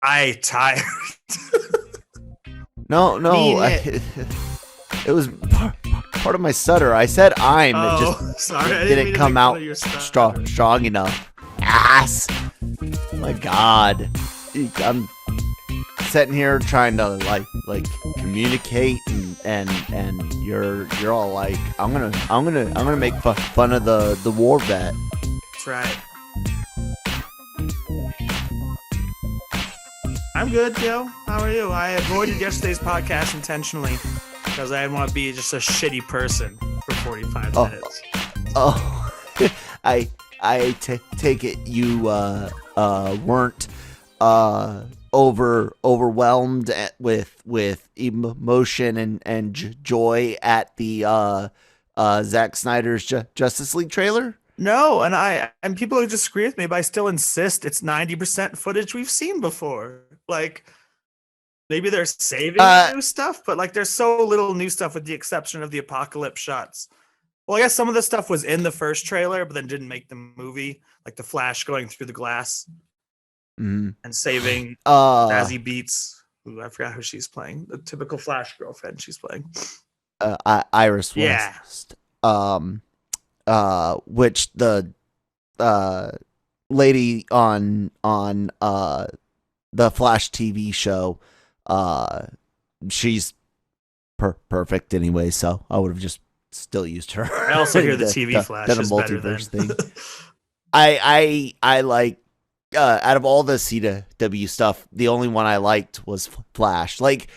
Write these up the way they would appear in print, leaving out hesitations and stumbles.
I tired. No, Mean no, it. it was part of my stutter. I said I'm. It just Oh, sorry. I didn't didn't mean to come make fun of out your stutter. strong enough. Ass. My God, I'm sitting here trying to like communicate and you're all like I'm gonna make fun of the war vet. That's right. I'm good, Joe. How are you? I avoided yesterday's podcast intentionally because I didn't want to be just a shitty person for 45 Oh, minutes. oh, take it you weren't overwhelmed with emotion and joy at the Zack Snyder's Justice League trailer. No, and people who disagree with me, but I still insist it's 90% footage we've seen before. Like maybe they're saving the Uh, new stuff, but like there's so little new stuff with the exception of the apocalypse shots. Well, I guess some of the stuff was in the first trailer, but then didn't make the movie, like the Flash going through the glass mm, and saving uh, Zazie Beats. Who I forgot who she's playing. The typical Flash girlfriend she's playing. Iris Yeah. West, which the uh lady on the Flash TV show, uh, she's perfect anyway. So I would have just still used her. I also hear the TV Flash done a is better than. multiverse thing. I like out of all the CW stuff, the only one I liked was Flash. Like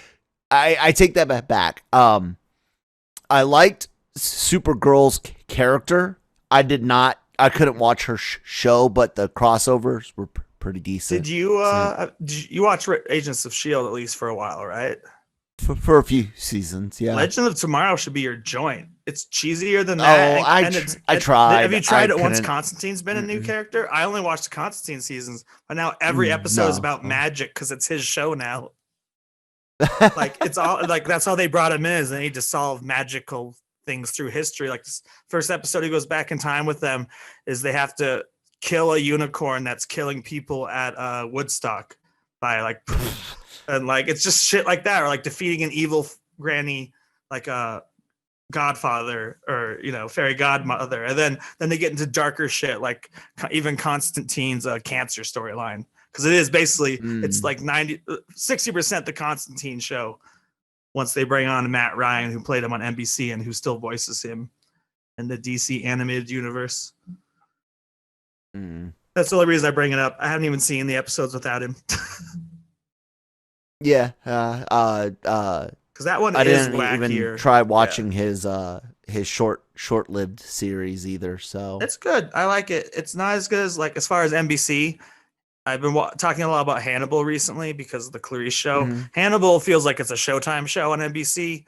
I take that back. I liked Supergirl's character. I couldn't watch her show, but the crossovers were pretty decent. Did you watch Agents of Shield at least for a while, right? For a few seasons, yeah. Legend of Tomorrow should be your joint. It's cheesier than Oh, that. I tried. Have you tried I it once couldn't. Constantine's been a new Mm-mm. character? I only watched the Constantine seasons, but now every episode is No. about magic because it's his show now. Like it's all like that's how they brought him in, is they need to solve magical things through history. Like this first episode, he goes back in time with them, is they have to kill a unicorn that's killing people at Woodstock by like and like it's just shit like that, or like defeating an evil granny like a godfather or fairy godmother, and then they get into darker shit like even Constantine's cancer storyline, because it is basically it's like 60% the Constantine show once they bring on Matt Ryan, who played him on NBC and who still voices him in the DC animated universe. That's the only reason I bring it up. I haven't even seen the episodes without him. Yeah. Because that one I is didn't wackier. even try watching his short-lived series either. So It's good. I like it. It's not as good as like as far as NBC. I've been talking a lot about Hannibal recently because of the Clarice show. Hannibal feels like it's a Showtime show on NBC.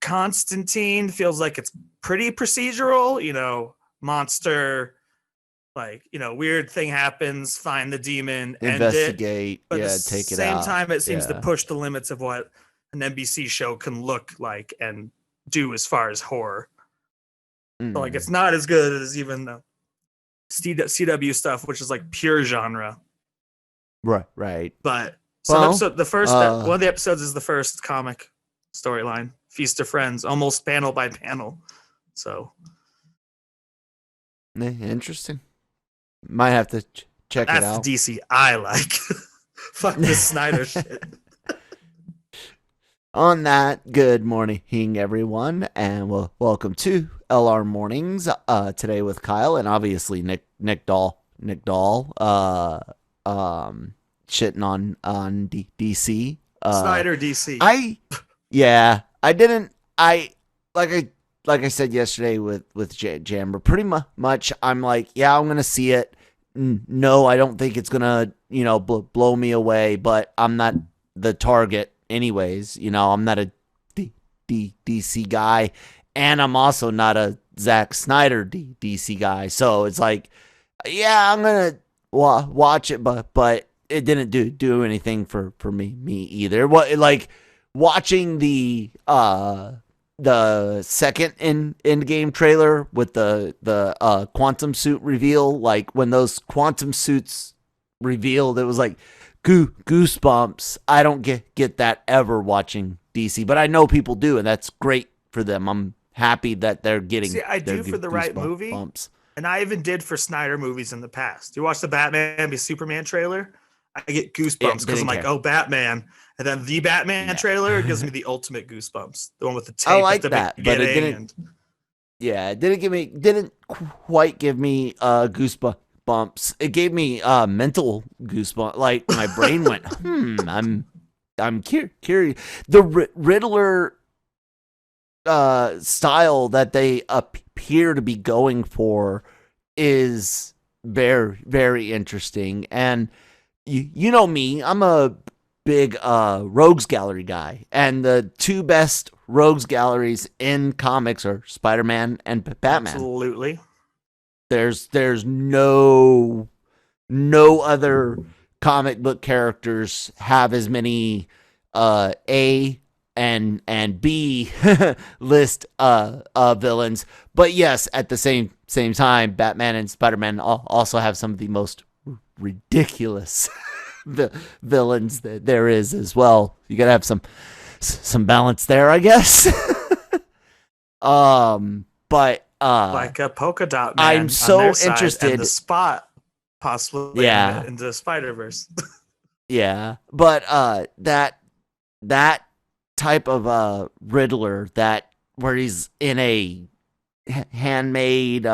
Constantine feels like it's pretty procedural. Monster, like weird thing happens, find the demon, investigate, end it. But yeah, at the take it same out. time, it seems to Yeah. push the limits of what an NBC show can look like and do as far as horror. So like it's not as good as even the CW stuff, which is like pure genre. Right. But some Well, episode, one of the episodes is the first comic storyline, Feast of Friends, almost panel by panel. So interesting. Might have to check it that's out. the DC I like. Fuck this Snyder shit. On that, good morning, everyone, and welcome to LR Mornings. Today with Kyle and obviously Nick Dahl, shitting on DC. Snyder DC. Like I said yesterday with Jammer. Pretty much, I'm like, yeah, I'm gonna see it. No, I don't think it's gonna blow me away, but I'm not the target anyways. I'm not a DC guy, and I'm also not a Zack Snyder DC guy. So it's like, yeah, I'm gonna watch it, but it didn't do anything for me either. What, like watching the second end game trailer with the quantum suit reveal, like when those quantum suits revealed, it was like goosebumps. I don't get that ever watching DC, but I know people do, and that's great for them. I'm happy that they're getting See, I their do for the right movie, goosebumps. and I even did for Snyder movies in the past. You watch the Batman v Superman trailer, I get Yeah, goosebumps because I'm didn't like, care. oh, Batman. And then the Batman Yeah. trailer gives me the ultimate goosebumps. The one with the I tape at like the that, but it beginning. didn't. Yeah, it didn't quite give me goosebumps. It gave me mental goosebumps. Like my brain went, I'm curious. The Riddler style that they appear to be going for is very, very interesting. And you know me, I'm a big rogues gallery guy, and the two best rogues galleries in comics are Spider-Man and Batman. Absolutely. There's no other comic book characters have as many A and B list villains. But yes, at the same time, Batman and Spider-Man also have some of the most ridiculous villains that there is as well. You gotta have some balance there, I guess. But Like a polka dot man I'm so on their side interested. and the Spot possibly Yeah. into Spider-Verse. Yeah, but that type of Riddler, that where he's in a handmade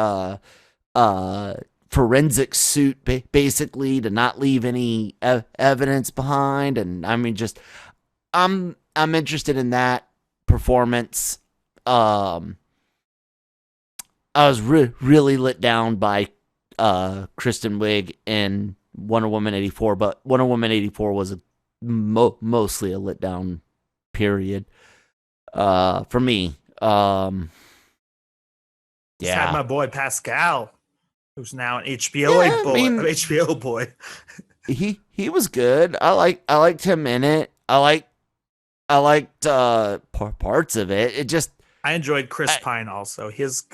forensic suit, basically, to not leave any evidence behind, and I mean, just I'm interested in that performance. I was really lit down by Kristen Wiig in Wonder Woman 84, but Wonder Woman 84 was mostly a lit down period for me. Just had Yeah. my boy Pascal, who's now an HBO boy. He was good. I liked him in it. I liked parts of it. It just I enjoyed Chris Pine also. He's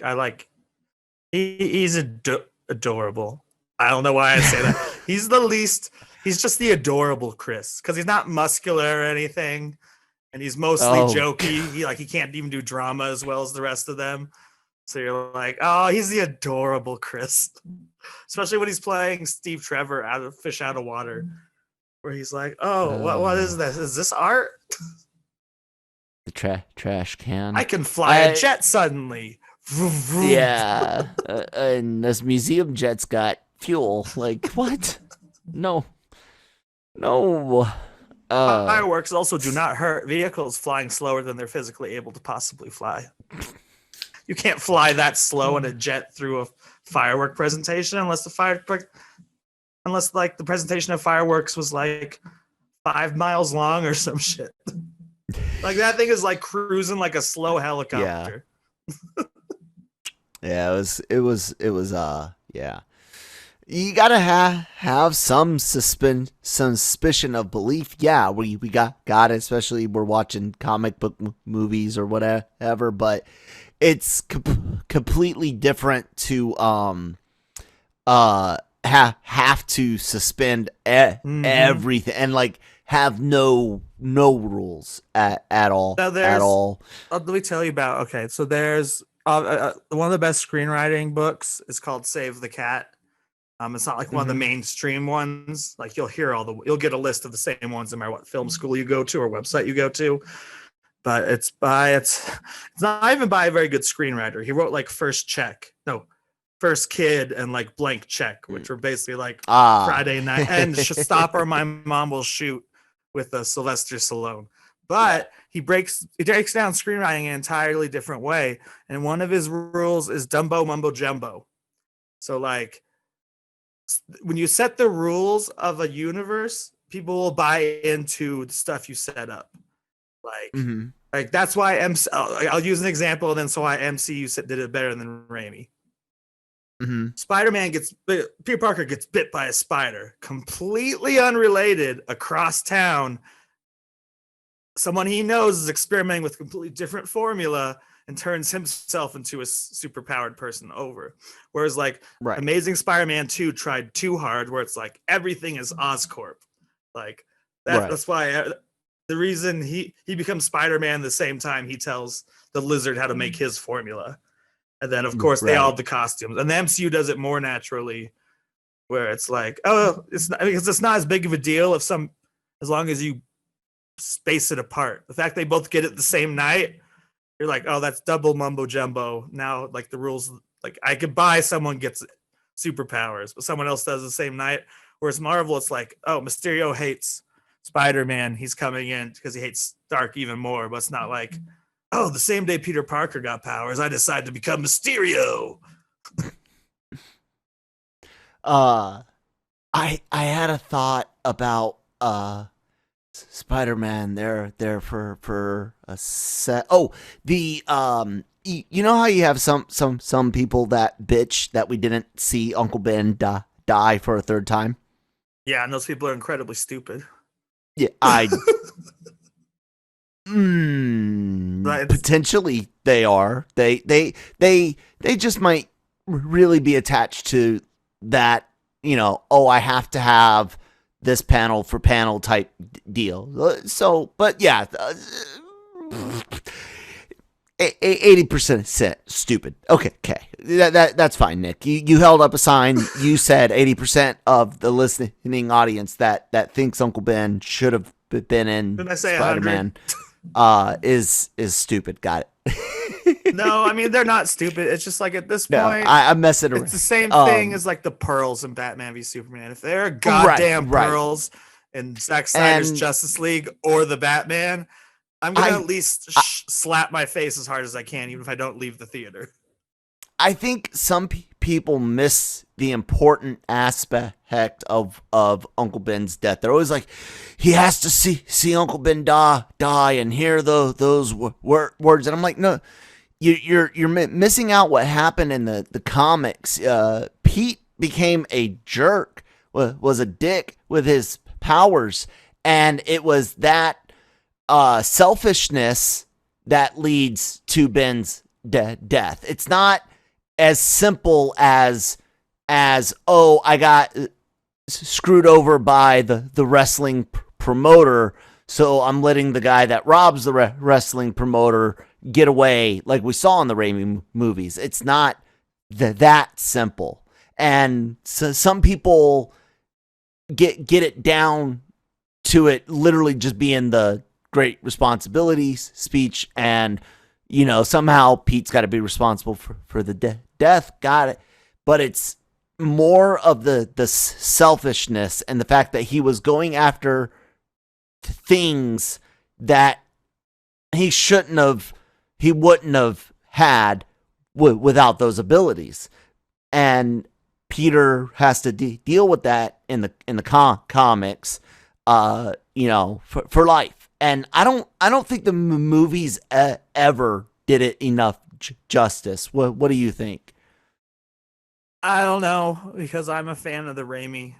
adorable. I don't know why I say that. He's just the adorable Chris, because he's not muscular or anything, and he's mostly jokey. He can't even do drama as well as the rest of them. So you're like, oh, he's the adorable Chris. Especially when he's playing Steve Trevor out of Fish Out of Water, where he's like, oh, what is this? Is this art? The trash can. I can fly a jet suddenly. Yeah. And this museum jet's got fuel. Like, what? No. Fireworks also do not hurt vehicles flying slower than they're physically able to possibly fly. You can't fly that slow in a jet through a firework presentation unless the presentation of fireworks was like 5 miles long or some shit. Like that thing is like cruising like a slow helicopter. Yeah, it was yeah. You gotta have some suspicion of belief. Yeah, we got it, especially we're watching comic book movies or whatever, but it's completely different to have to suspend everything and like have no rules at all. At all. Let me tell you about. Okay, so there's one of the best screenwriting books is called Save the Cat. It's not like one of the mainstream ones. Like you'll get a list of the same ones no matter what film school you go to or website you go to. But it's not even by a very good screenwriter. He wrote like First Kid and like Blank Check, which were basically like Friday Night and Stop or My Mom Will Shoot with Sylvester Stallone. But he breaks down screenwriting in an entirely different way. And one of his rules is Dumbo Mumbo Jumbo. So like when you set the rules of a universe, people will buy into the stuff you set up. Like that's why I'll use an example, and then so why MCU did it better than Raimi. Spider-Man Peter Parker gets bit by a spider, completely unrelated, across town. Someone he knows is experimenting with a completely different formula, and turns himself into a superpowered person over. Whereas like Right. Amazing Spider-Man 2 tried too hard, where it's like everything is Oscorp. Like Right. that's why the reason he becomes Spider-Man the same time he tells the lizard how to make his formula. And then of course they all have the costumes. And the MCU does it more naturally, where it's like, oh, it's not, because it's not as big of a deal as long as you space it apart. The fact they both get it the same night, you're like, oh, that's double mumbo jumbo. Now, like the rules, like I could buy someone gets superpowers, but someone else does the same night. Whereas Marvel, it's like, oh, Mysterio hates Spider-Man. He's coming in because he hates Stark even more. But it's not like, oh, the same day Peter Parker got powers, I decided to become Mysterio. I had a thought about Spider-Man there for a set. Oh, the you know how you have some people that bitch that we didn't see Uncle Ben die for a third time? Yeah, and those people are incredibly stupid. Yeah, potentially they are. They just might really be attached to that, you know, oh, I have to have this panel for panel type deal. So, but yeah, 80% stupid. Okay. That's fine, Nick. You held up a sign. You said 80% of the listening audience that thinks Uncle Ben should have been in Didn't I say Spider-Man is stupid. Got it. No, I mean they're not stupid. It's just like at this point, I'm messing around. It's the same thing as like the pearls in Batman v Superman. If there are goddamn pearls in Zack Snyder's Justice League or the Batman, I'm gonna at least slap my face as hard as I can, even if I don't leave the theater. I think some people miss the important aspect of Uncle Ben's death. They're always like, he has to see Uncle Ben die and hear those words, and I'm like, no. You're missing out what happened in the comics. Pete became a jerk, was a dick with his powers, and it was that selfishness that leads to Ben's death. It's not as simple as oh, I got screwed over by the wrestling promoter, so I'm letting the guy that robs the wrestling promoter get away, like we saw in the Raimi movies. It's not that simple. And so some people get it down to it literally just being the great responsibilities speech, and you know, somehow Pete's got to be responsible for the death. Got it. But it's more of the selfishness and the fact that he was going after things that he wouldn't have had without those abilities. And Peter has to deal with that in the comics, you know, for life. And I don't think the movies ever did it enough justice. What do you think? I don't know, because I'm a fan of the Raimi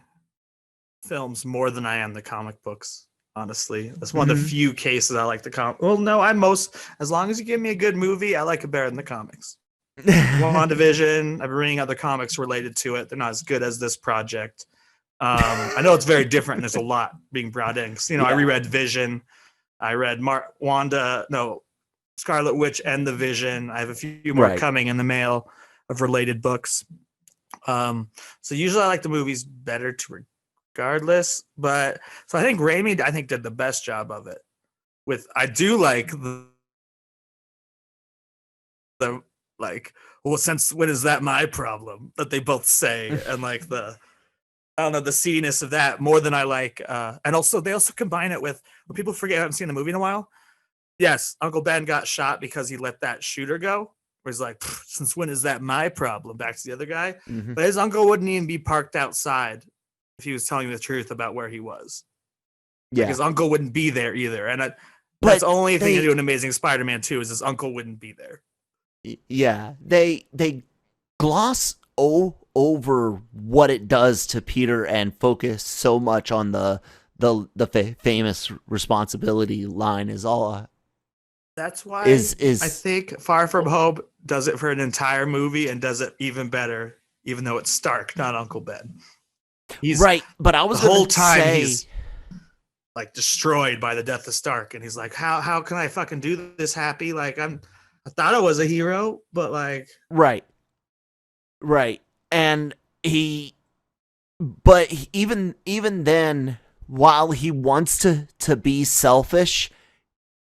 films more than I am the comic books. Honestly, that's one of the few cases I like the comic. Well, no, as long as you give me a good movie, I like it better than the comics. WandaVision, I've been reading other comics related to it. They're not as good as this project. I know it's very different, and there's a lot being brought in. You know, I reread Vision. I read Scarlet Witch and the Vision. I have a few more coming in the mail of related books. So usually I like the movies better regardless, but so I think Raimi did the best job of it. I do like the like, well, since when is that my problem, that they both say, and like the seediness of that more than I like, and also they also combine it with what people forget. I haven't seen the movie in a while. Yes, Uncle Ben got shot because he let that shooter go. Where he's like, since when is that my problem? Back to the other guy. But his uncle wouldn't even be parked outside if he was telling the truth about where he was. Yeah, like his uncle wouldn't be there either, and that's the only thing to do in Amazing Spider-Man 2 is his uncle wouldn't be there. Yeah, they gloss over what it does to Peter and focus so much on the famous responsibility line is all That's why Is I think Far From Home does it for an entire movie and does it even better, even though it's Stark, not Uncle Ben. He's right, but I the was whole gonna time say he's like destroyed by the death of Stark, and he's like, how can I fucking do this happy? Like I thought I was a hero, but like right, right, and he, but even then, while he wants to be selfish,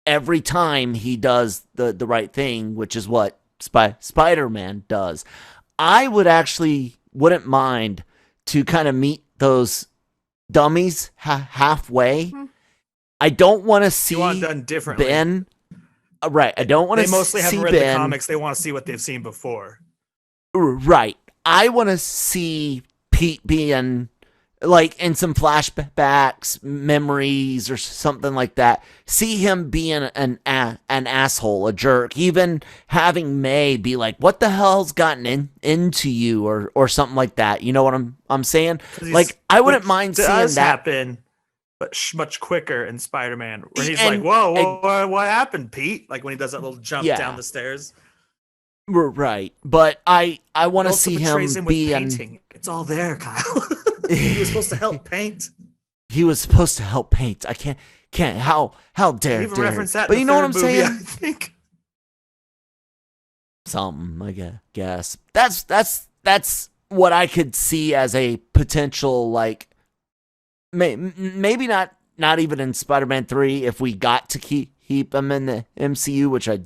every time he does the right thing, which is what Spider-Man does. I wouldn't mind to kind of meet those dummies halfway. I don't want to you want it see done differently. Ben. Right. I don't want They to mostly haven't see read the Ben. comics. They want to see what they've seen before. Right. I want to see Pete being like in some flashbacks, memories, or something like that. See him being an asshole, a jerk. Even having May be like, "What the hell's gotten into you?" or something like that. You know what I'm saying? Like, I wouldn't mind seeing does that. happen, but much quicker in Spider-Man, where he's And, like, "Whoa, what happened, Pete?" Like when he does that little jump down yeah, the stairs. right. But I It want to also see portrays him him with being. painting. It's all there, Kyle. He was supposed to help paint. He was supposed to help paint. I can't. How They dare even dare? reference that But in you the know what third I'm movie, I saying? think. Something, I guess. That's what I could see as a potential, like, maybe not even in Spider-Man 3 if we got to keep him in the MCU, which I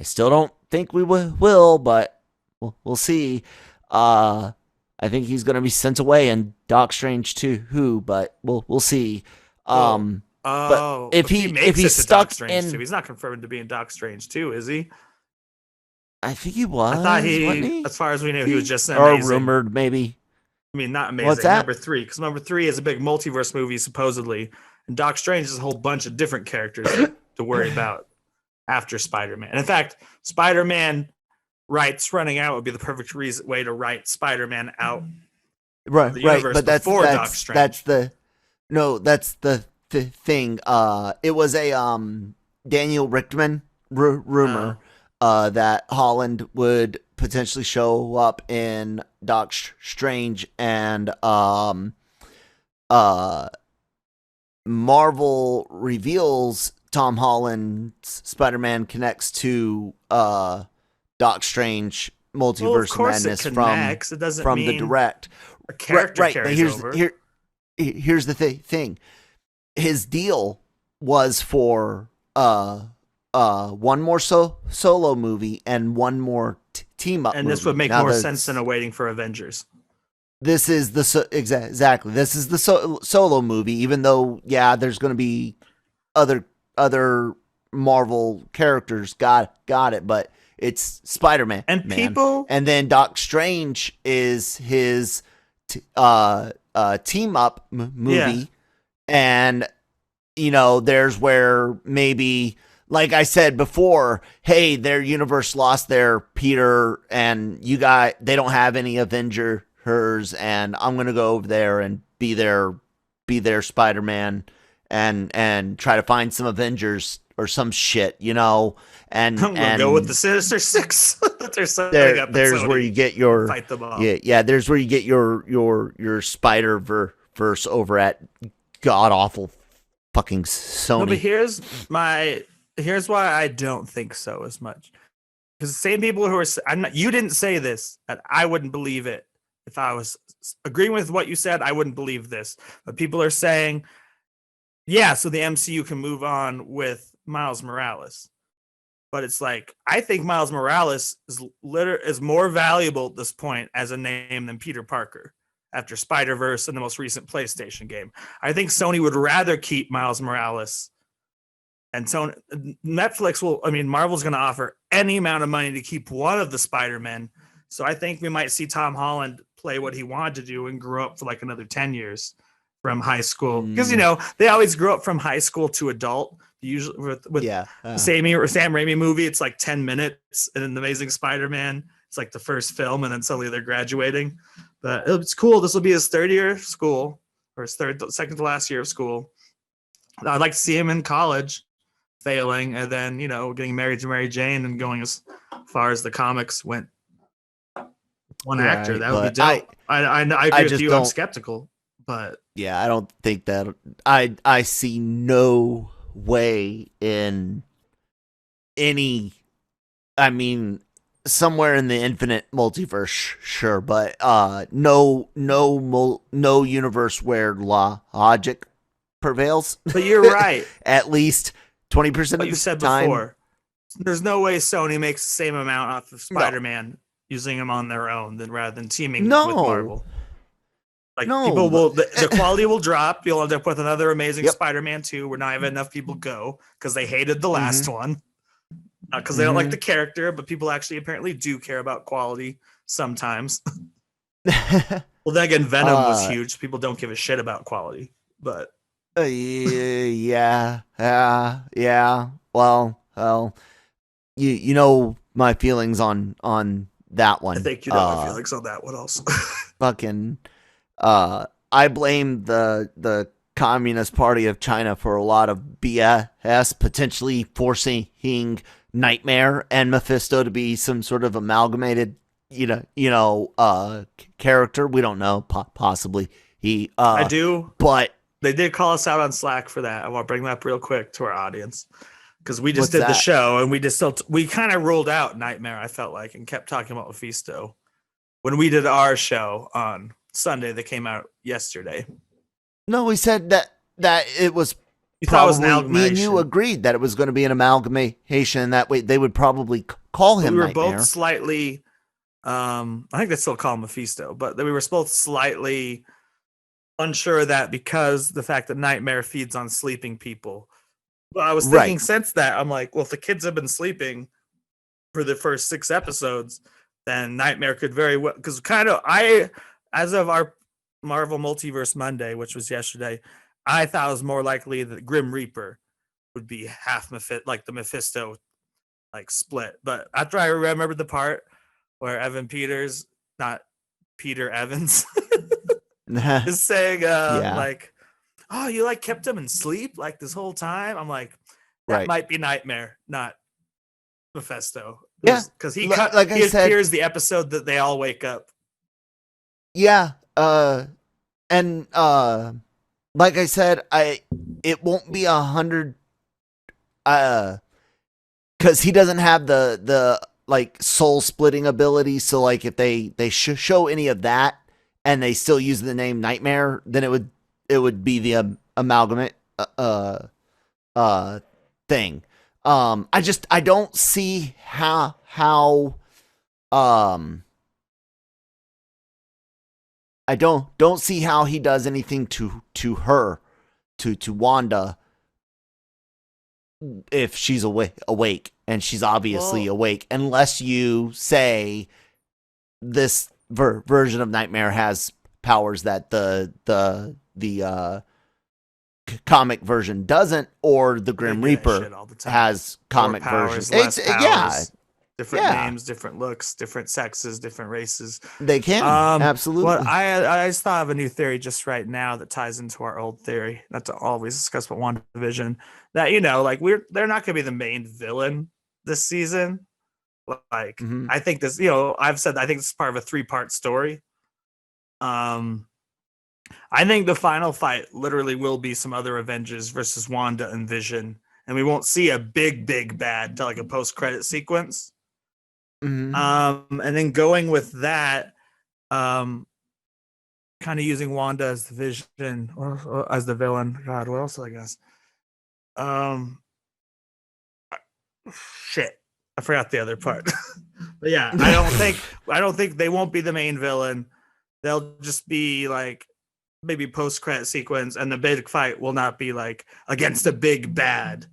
still don't think we will, but we'll see. I think he's going to be sent away in Doc Strange 2, but we'll see. But if he if makes it he's to Doc stuck Strange too, in, he's not confirmed to be in Doc Strange too, is he? I think he I thought wasn't he, he? as far as we knew, he was just an Or amazing. rumored, maybe. I mean, not What's amazing. that? Number three, because number three is a big multiverse movie supposedly, and Doc Strange is a whole bunch of different characters to worry about after Spider-Man. In fact, Spider-Man rights running out would be the perfect way to write Spider-Man out of the Right. universe But that's before Doc Strange. that's the no, that's the thing. It was a Daniel Richtman rumor that Holland would potentially show up in Doc Strange, and Marvel reveals Tom Holland's Spider-Man connects to Doc Strange Multiverse of Madness it connects. It doesn't from the mean direct. a character Right, but carries over. here's the thing. His deal was for one more solo movie and one more team up And movie. this would make more sense than a waiting for Avengers. This is the exactly. This is the solo movie. Even though, yeah, there's going to be other Marvel characters. Got it. But it's Spider-Man, And man. people, And then Doc Strange is his team up movie, Yeah. and there's where maybe, like I said before, hey, their universe lost their Peter, and they don't have any Avengers, and I'm gonna go over there and be their Spider-Man, and try to find some Avengers or some shit, and I'm gonna go with the Sinister Six. They're setting up. There's where you get your fight them all. Yeah. There's where you get your Spider verse over at god awful fucking Sony. No, but here's why I don't think so as much. Because the same people who are you didn't say this, and I wouldn't believe it if I was agreeing with what you said. I wouldn't believe this, but people are saying, yeah, so the MCU can move on with Miles Morales. But it's like, I think Miles Morales is more valuable at this point as a name than Peter Parker after Spider-Verse and the most recent PlayStation game. I think Sony would rather keep Miles Morales. And so Marvel's going to offer any amount of money to keep one of the Spider-Men. So I think we might see Tom Holland play what he wanted to do and grow up for like another 10 years from high school. Because, they always grow up from high school to adult. Usually with the Sam Raimi movie, it's like 10 minutes. And in The Amazing Spider-Man, it's like the first film, and then suddenly they're graduating. But it's cool. This will be his third year of school, or his second to last year of school. I'd like to see him in college. failing, and then getting married to Mary Jane and going as far as the comics went. One actor, Right, that would be but dope. I agree I with just you. I'm don't. skeptical, but Yeah, I don't think that. I see no way in any. I mean, somewhere in the infinite multiverse, sure, but no universe where logic prevails. but you're right. At least 20% What of you've the said time. before. There's no way Sony makes the same amount off of No, Spider-Man using him on their own than rather than teaming with no, Marvel. Like people no. will, the quality will drop. You'll end up with another Amazing Yep. Spider-Man 2 where not even enough people go because they hated the Mm-hmm. last one. Not because they don't like Mm-hmm. the character, but people actually apparently do care about quality sometimes. Well, then again, Venom was uh, huge. People don't give a shit about quality, but yeah, yeah. Well, you know my feelings on that I one. think you know my feelings on that one also. Fucking I blame the Communist Party of China for a lot of BS, potentially forcing Nightmare and Mephisto to be some sort of amalgamated, character. We don't know, possibly I do. but They did call us out on Slack for that. I want to bring that up real quick to our audience because we just what's did the that? show and we kind of ruled out Nightmare. I felt like and kept talking about Mephisto when we did our show on Sunday that came out yesterday. No, we said that it was You thought it was an probably me and you amalgamation. agreed that it was going to be an amalgamation. That way, they would probably call him We were Nightmare. both slightly. I think they still call him Mephisto, but we were both slightly unsure of that because the fact that Nightmare feeds on sleeping people. But I was thinking Right. since that, I'm like, well, if the kids have been sleeping for the first 6 episodes, then Nightmare could very well, because as of our Marvel Multiverse Monday, which was yesterday, I thought it was more likely that Grim Reaper would be half like the Mephisto like split. But after I remembered the part where Evan Peters, not Peter Evans, is saying Yeah. like, oh, you like kept him in sleep like this whole time. I'm like, that Right. might be Nightmare, not Mephisto. Yeah. Because Like I he said, appears the episode that they all wake up. yeah. And like I said, it won't be 100. Because he doesn't have the like soul splitting ability. So like if they show any of that and they still use the name Nightmare, then it would be the amalgamate thing. I don't see how I don't see how he does anything to her, to Wanda, if she's awake, and she's obviously awake, unless you say this version of Nightmare has powers that the comic version doesn't, or the Grim Reaper has comic powers, version. less powers, Yeah, different names, different looks, different sexes, different races. They can absolutely. What I just thought of a new theory just right now that ties into our old theory. Not to always discuss about WandaVision. That like they're not going to be the main villain this season. Like I think this, I've said I think this is part of a 3-part story. I think the final fight literally will be some other Avengers versus Wanda and Vision, and we won't see a big bad until like a post-credit sequence. And then going with that, kind of using Wanda as the Vision or as the villain. God, what else? I guess. Shit, I forgot the other part. But yeah, I don't think they won't be the main villain. They'll just be like maybe post-credit sequence, and the big fight will not be like against a big bad.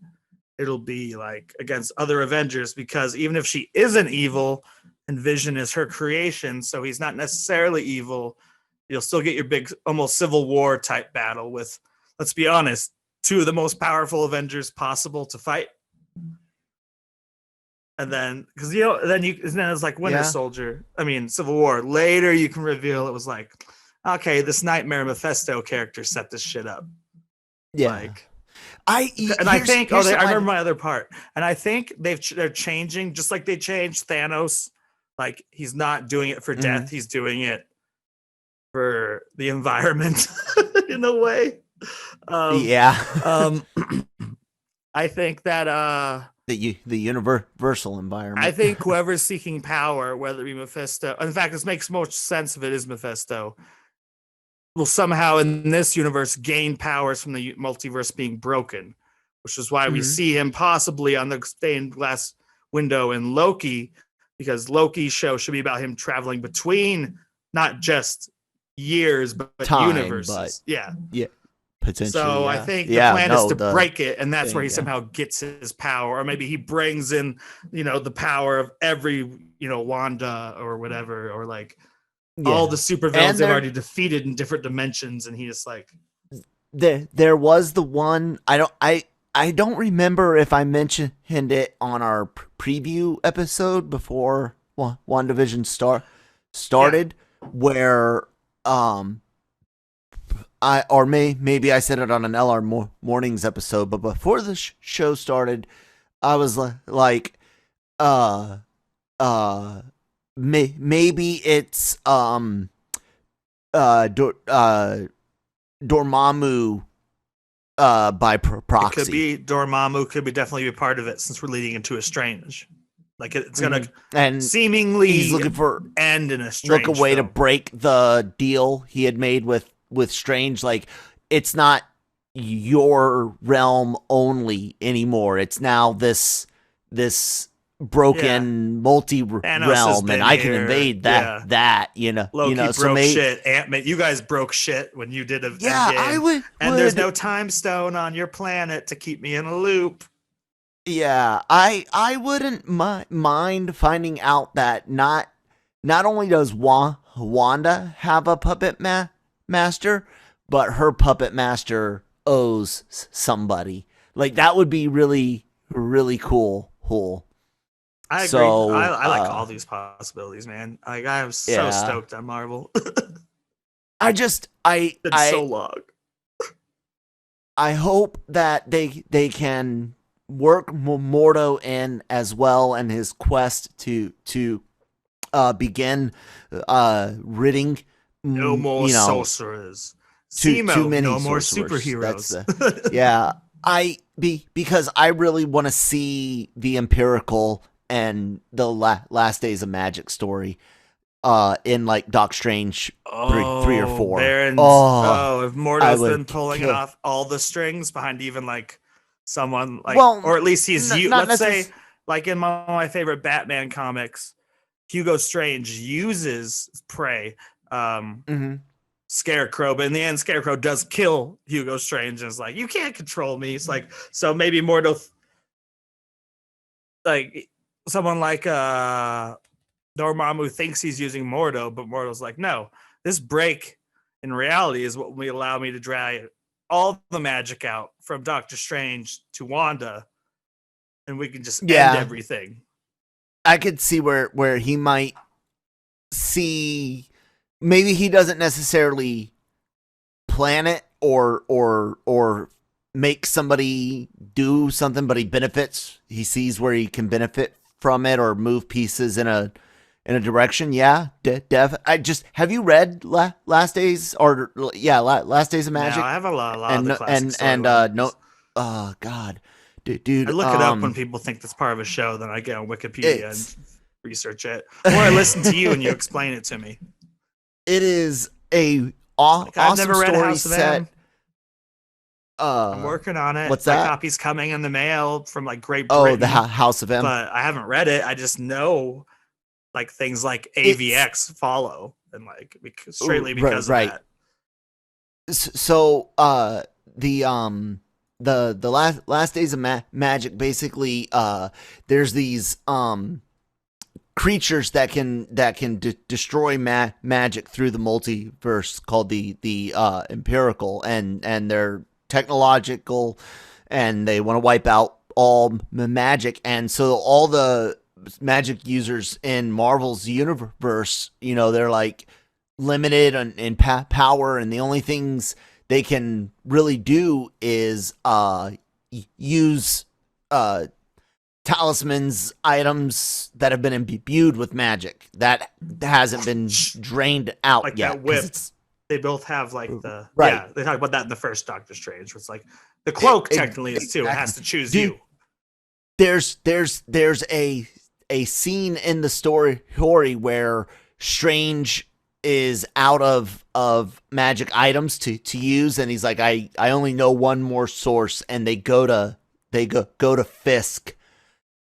It'll be like against other Avengers, because even if she isn't evil and Vision is her creation, so he's not necessarily evil, you'll still get your big almost Civil War type battle with, let's be honest, 2 of the most powerful Avengers possible to fight. And then because then it's like Winter Soldier, Civil War. Later you can reveal it was like, okay, this Nightmare Mephisto character set this shit up. Yeah. Like, And I think, I remember my other part. And I think they're changing, just like they changed Thanos. Like, he's not doing it for death; he's doing it for the environment in a way. I think that the universal environment. I think whoever's seeking power, whether it be Mephisto, in fact, this makes most sense if it is Mephisto, will somehow in this universe gain powers from the multiverse being broken, which is why we see him possibly on the stained glass window in Loki, because Loki's show should be about him traveling between not just years but universes. Yeah. Potentially. So I think the plan is to break it, and that's where he somehow gets his power, or maybe he brings in, the power of every, Wanda or whatever, or like all the supervillains they've already defeated in different dimensions, and he just like there was the one I don't remember if I mentioned it on our preview episode before WandaVision started, where maybe I said it on an LRMornings episode, but before the show started, I was like, maybe it's Dormammu by proxy. It could be Dormammu, could be definitely be part of it, since we're leading into a Strange. Like, it's gonna and seemingly he's looking for end in a Strange. Look a way to break the deal he had made with Strange. Like, it's not your realm only anymore. It's now this broken multi-realm, and I can invade that. Loki broke shit. Ant-Man, you guys broke shit when you did a I would. And there's no time stone on your planet to keep me in a loop. Yeah, I wouldn't mind finding out that not only does Wanda have a puppet master, but her puppet master owes somebody. Like, that would be really, really cool. I agree. So, I like all these possibilities, man. Like, I am so stoked on Marvel. It's so long. I hope that they can work Mordo in as well, and his quest to begin ridding no more sorcerers. Too many no more sorcerers. superheroes. Because I really want to see the Empirical and the Last Days of Magic story in like Doc Strange 3 or 4. If Mordo's been pulling off all the strings behind even like someone like, or at least he's let's say like in one of my favorite Batman comics, Hugo Strange uses Prey, Scarecrow, but in the end Scarecrow does kill Hugo Strange, and it's like, you can't control me. It's like, so maybe Mordo, like someone like Dormammu thinks he's using Mordo, but Mordo's like, no, this break in reality is what will allow me to drag all the magic out from Doctor Strange to Wanda, and we can just end everything. I could see where he might see, maybe he doesn't necessarily plan it or make somebody do something, but he benefits. He sees where he can benefit from it or move pieces in a direction. Yeah, Dev. Have you read Last Days Last Days of Magic? No, I have a lot of the classics. Oh God, dude. I look it up when people think that's part of a show. Then I get on Wikipedia and research it, or I listen to you and you explain it to me. It is a awesome I've never read story House of set. M. I'm working on it. What's that? My copy's coming in the mail from like Great Oh, Britain. the House of M. But I haven't read it. I just know like things like AVX follow, and like straightly because of that. So the last days of magic, basically there's these creatures that can destroy magic through the multiverse called the Empirical, and they're technological, and they want to wipe out all magic, and so all the magic users in Marvel's universe, they're like limited in power, and the only things they can really do is use talismans, items that have been imbued with magic that hasn't been drained out like yet. that whip. It's They both have like the right. Yeah. They talk about that in the first Doctor Strange. Where it's like the cloak technically is too. It has to choose Dude, you. There's a scene in the story where Strange is out of magic items to use, and he's like, I only know one more source, and they go to Fisk,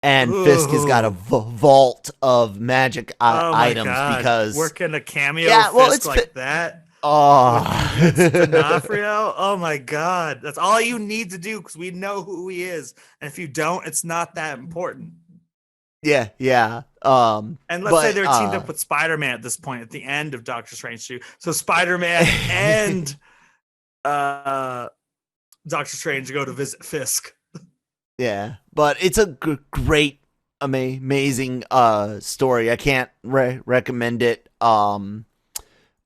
and Fisk has got a vault of magic items God. because Working a cameo Fisk it's like that. Oh, D'Onofrio. Oh my God, that's all you need to do because we know who he is, and if you don't, it's not that important. Yeah. And let's say they're teamed up with Spider-Man at this point at the end of Doctor Strange 2. So Spider-Man and Doctor Strange go to visit Fisk. Yeah, but it's a great, amazing story. I can't recommend it.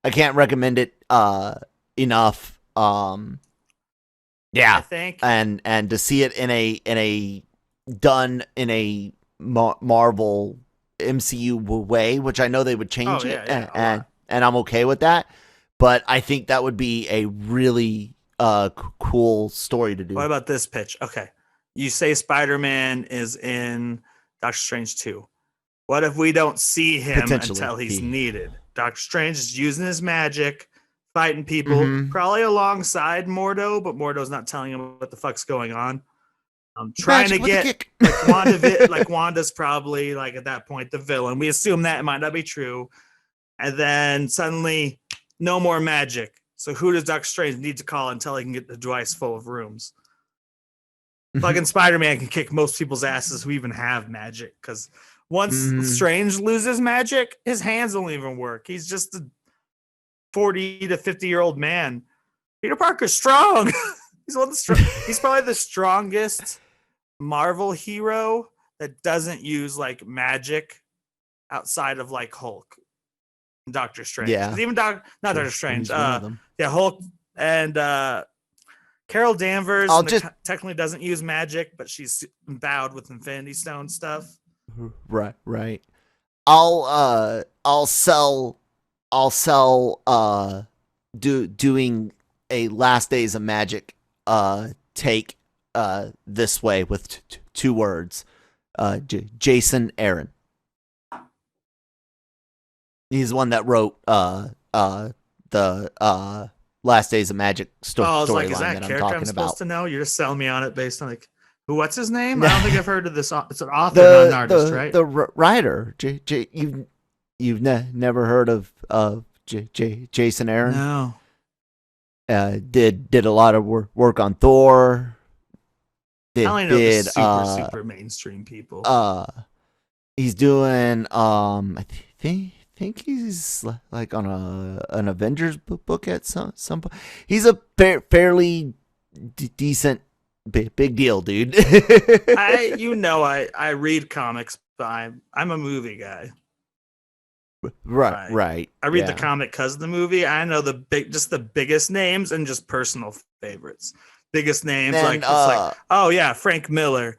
I can't recommend it enough. Yeah, I think, and to see it in a done in a Marvel MCU way, which I know they would change it, and I'm okay with that. But I think that would be a really cool story to do. What about this pitch? Okay, you say Spider-Man is in Doctor Strange 2. What if we don't see him until he's needed? Doctor Strange is using his magic, fighting people, probably alongside Mordo, but Mordo's not telling him what the fuck's going on. I'm trying to get like Wanda's probably like at that point the villain. We assume that it might not be true, and then suddenly no more magic. So who does Doctor Strange need to call until he can get the device full of rooms? Fucking Spider-Man can kick most people's asses who even have magic, because once Strange loses magic, his hands don't even work. He's just a 40 to 50-year-old man. Peter Parker's strong. He's probably the strongest Marvel hero that doesn't use like magic outside of like Hulk and Doctor Strange. Yeah. Even Doctor Strange. Hulk and Carol Danvers technically doesn't use magic, but she's endowed with Infinity Stone stuff. Right. I'll sell doing a Last Days of Magic take this way with two words. Jason Aaron. He's the one that wrote the Last Days of Magic storyline that I'm talking about. Supposed to know? You're just selling me on it based on like what's his name? I don't think I've heard of this. It's an author, not an artist, right? The writer. You've never heard of Jason Aaron? No. Did a lot of work on Thor. I only know the super mainstream people. He's doing I think he's like on an Avengers book at some point. He's a fairly decent big deal, dude. I read comics, but I'm a movie guy. Right. I read the comic because of the movie. I know the biggest names and just personal favorites. Biggest names Frank Miller,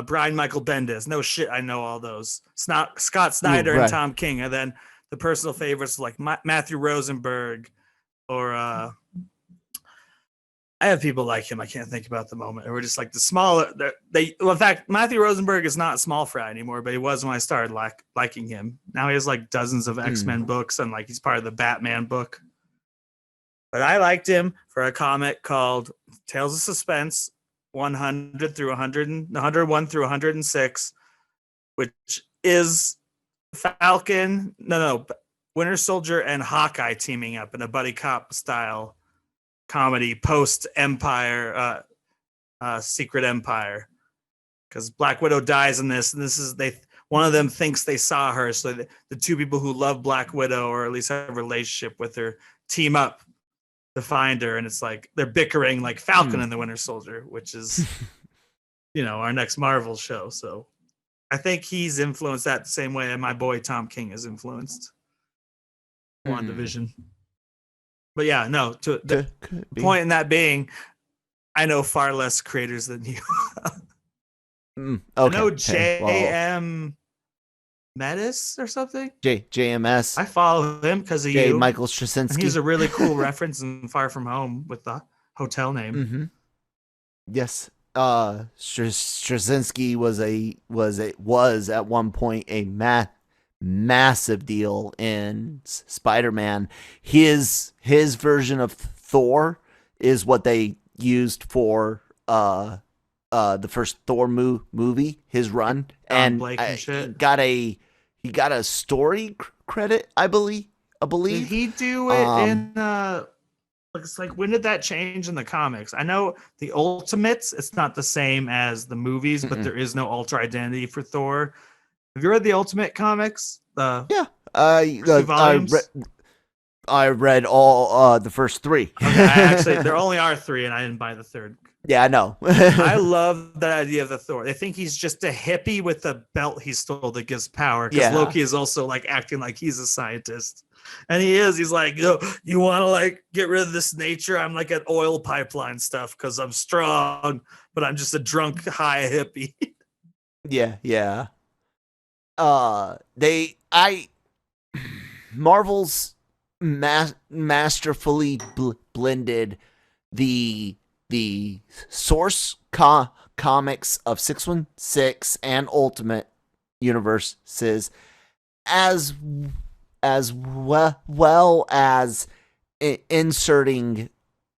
Brian Michael Bendis. No shit, I know all those. Scott Snyder and Tom King, and then the personal favorites like Matthew Rosenberg, or I have people like him I can't think about at the moment. We're just like the smaller. In fact, Matthew Rosenberg is not small fry anymore, but he was when I started liking him. Now he has like dozens of X-Men books, and like he's part of the Batman book. But I liked him for a comic called Tales of Suspense, 100 through 101 through 106, which is Winter Soldier and Hawkeye teaming up in a buddy cop style comedy post Empire, Secret Empire, because Black Widow dies in this, and one of them thinks they saw her, so the two people who love Black Widow or at least have a relationship with her team up to find her, and it's like they're bickering like Falcon and the Winter Soldier, which is our next Marvel show. So I think he's influenced that the same way my boy Tom King has influenced WandaVision. But yeah, no, to the point in that being, I know far less creators than you. Okay. I know Okay. Well, JM Metis or something. JMS, I follow him because of J. you, Michael and he's Straczynski. a really cool reference in Far From Home with the hotel name. Mm-hmm. Yes. Straczynski was at one point a massive deal in Spider-Man. His version of Thor is what they used for the first Thor movie, his run, Don and Blake and shit. he got a story credit, I believe. Did he do it in it's like, when did that change in the comics? I know the Ultimates, it's not the same as the movies, but there is no alter identity for Thor. Have you read the Ultimate comics? Yeah. Two volumes? I read all the first three. Okay, there only are 3, and I didn't buy the third. Yeah, I know. I love that idea of the Thor. They think he's just a hippie with a belt he stole that gives power. Because Yeah. Loki is also like acting like he's a scientist. And he is. He's like, yo, you want to like get rid of this nature? I'm like at oil pipeline stuff because I'm strong, but I'm just a drunk, high hippie. Yeah. Marvel's masterfully blended the source comics of 616 and Ultimate universes as well as inserting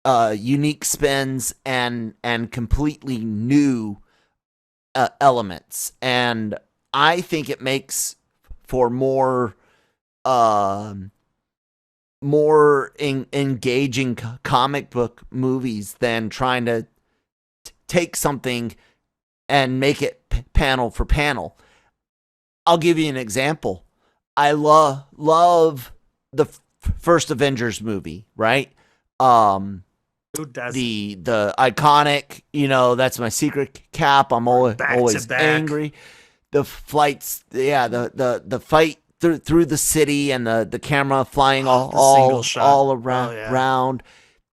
unique spins and completely new elements, and I think it makes for more engaging comic book movies than trying to take something and make it panel for panel. I'll give you an example. I love the first Avengers movie, right? Who does the iconic, that's my secret cap. I'm always angry. The flights, the fight through the city and the camera flying all around.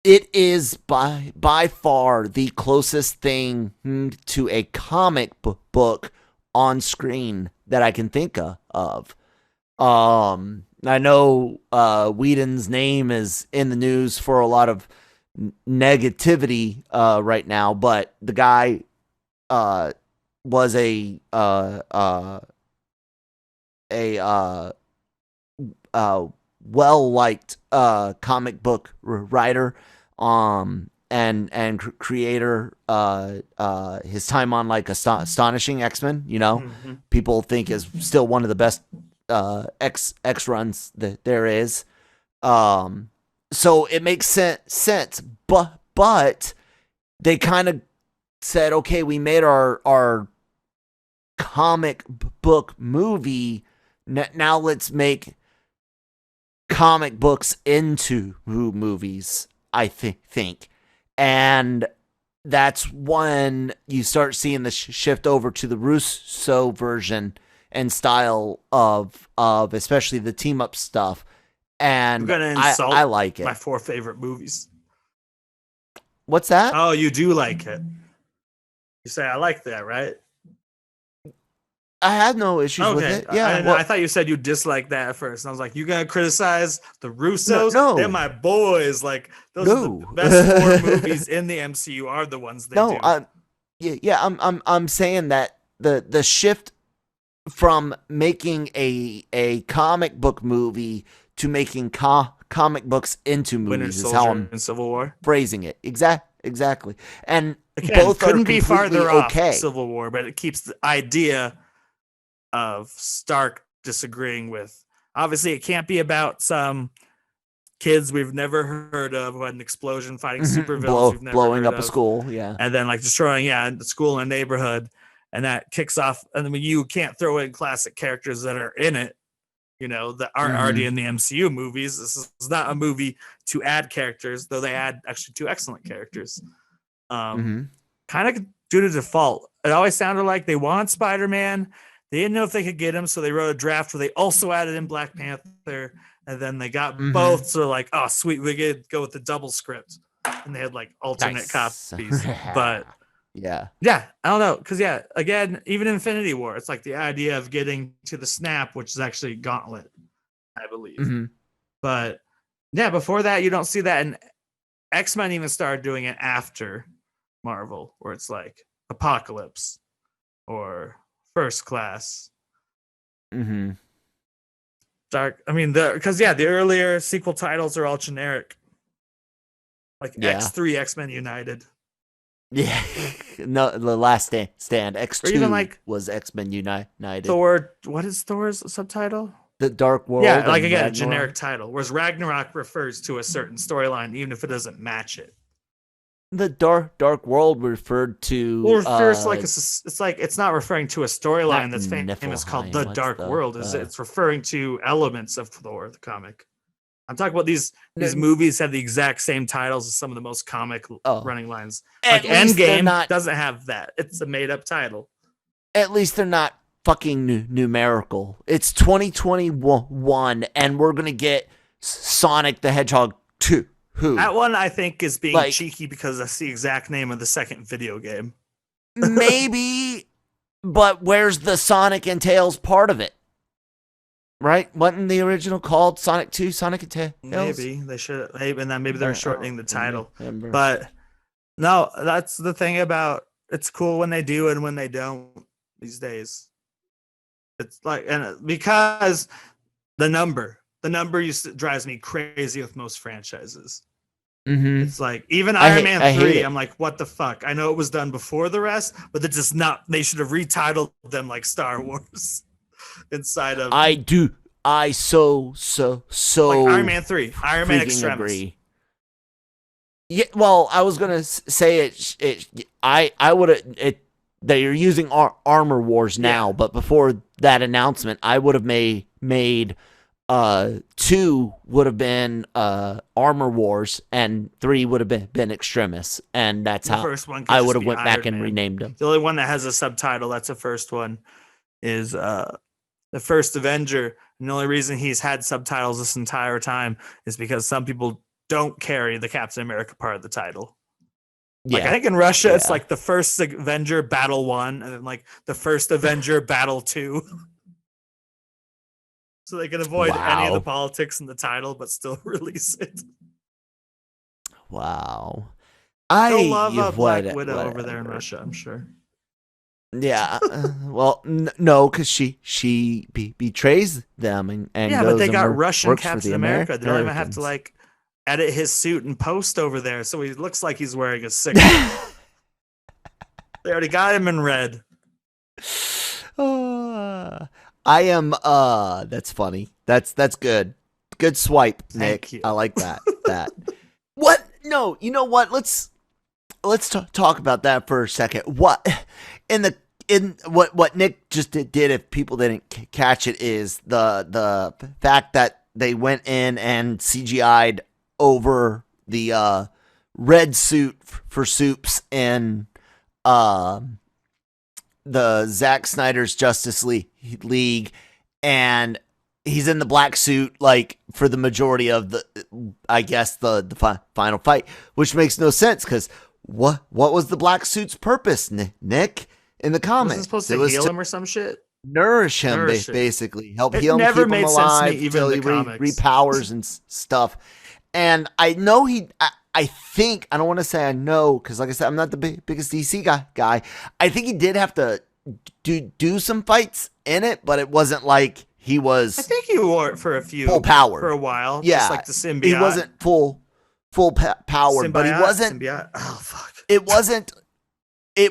It is by far the closest thing to a comic book on screen that I can think of. I know Whedon's name is in the news for a lot of negativity right now, but the guy was a well-liked comic book writer and creator. His time on like Astonishing X-Men, people think is still one of the best X runs that there is. So it makes sense, but they kind of said, okay, we made our comic book movie. Now let's make comic books into movies, I think. And that's when you start seeing the shift over to the Russo version and style of especially the team up stuff. And you're gonna insult I like it. My 4 favorite movies. What's that? Oh, you do like it. You say I like that, right? I had no issues with it. Yeah, I thought you said you disliked that at first. And I was like, you gonna criticize the Russos? No. They're my boys. Like those are the best 4 movies in the MCU are the ones they do. I'm saying that the shift from making a comic book movie to making comic books into movies is how I'm in Civil War phrasing it. Exactly. And again, both couldn't are be farther okay. off Civil War, but it keeps the idea of Stark disagreeing with. Obviously, it can't be about some kids we've never heard of who had an explosion fighting supervillains we've never blowing heard up of. A school, yeah, and then like destroying the school and neighborhood, and that kicks off. And then you can't throw in classic characters that are in it, that aren't already in the MCU movies. This is not a movie to add characters, though they add actually 2 excellent characters. Kind of due to default. It always sounded like they want Spider-Man. They didn't know if they could get him, so they wrote a draft where they also added in Black Panther, and then they got both. So like, oh, sweet, we could go with the double script. and they had like alternate Nice. copies. But yeah, yeah, I don't know, because yeah, again, even Infinity War, it's like the idea of getting to the snap, which is actually Gauntlet, I believe. mm-hmm. But yeah, before that, you don't see that, and X-Men even started doing it after Marvel, where it's like Apocalypse or First Class. Mm-hmm. Dark. I mean, because the earlier sequel titles are all generic, like X3, X-Men United. Yeah, no, the Last Stand. X2 or even like was X-Men United. Thor. What is Thor's subtitle? The Dark World. Yeah, like again, Ragnarok. a generic title. Whereas Ragnarok refers to a certain storyline, even if it doesn't match it. The Dark World referred to. Well, refers to it's not referring to a storyline that's famous Niflheim. called the Dark World. It's referring to elements of Thor, the comic. I'm talking about these movies have the exact same titles as some of the most comic running lines. Like Endgame doesn't have that. It's a made up title. At least they're not fucking numerical. It's 2021 and we're going to get Sonic the Hedgehog 2. Who? That one I think is being cheeky because that's the exact name of the second video game. Maybe, but where's the Sonic and Tails part of it? Right? Wasn't the original called Sonic 2, Sonic and Tails? Maybe they should. And then maybe they're shortening the title. But no, that's the thing about it's cool when they do and when they don't these days. It's like, and because the number drives me crazy with most franchises. Mm-hmm. It's like even Iron Man 3, I'm like, what the fuck? I know it was done before the rest, but they're just not. They should have retitled them like Star Wars. Inside of I so like Iron Man 3, Iron Man Extremis. Agree. Yeah, well, I was gonna say I would have. They are using Armor Wars now, but before that announcement, I would have made 2 would have been Armor Wars, and 3 would have been Extremis, and that's how first one I would have went Iron back and Man. renamed them. The only one that has a subtitle, that's the first one, is the first Avenger. And the only reason he's had subtitles this entire time is because some people don't carry the Captain America part of the title. Like I think in Russia, it's like the first Avenger Battle 1, and then like the first Avenger Battle 2. So they can avoid any of the politics in the title, but still release it. Wow. They'll love Black Widow over there in Russia, I'm sure. Yeah. Well, no, because she betrays them and yeah, but they got Russian Captain America. They don't even have to like edit his suit and post over there, so he looks like he's wearing a sick. They already got him in red. I am that's funny. That's good. Good swipe, Nick. I like that. What? No, you know what? Let's talk about that for a second. What what Nick just did, if people didn't catch it, is the fact that they went in and CGI'd over the red suit for Soups in the Zack Snyder's Justice League, and he's in the black suit like for the majority of the final fight, which makes no sense because what was the black suit's purpose, Nick, in the comics? Was it supposed to heal him or some shit? Nourish him, basically. Help heal him, keep him alive until he repowers and stuff. And I know I think, I don't want to say I know, because like I said, I'm not the biggest DC guy. I think he did have to do some fights in it, but it wasn't like he was... I think he wore it for full power. For a while. Yeah. Just like the symbiote. He wasn't full power, but he wasn't... Symbiote. Oh, fuck. It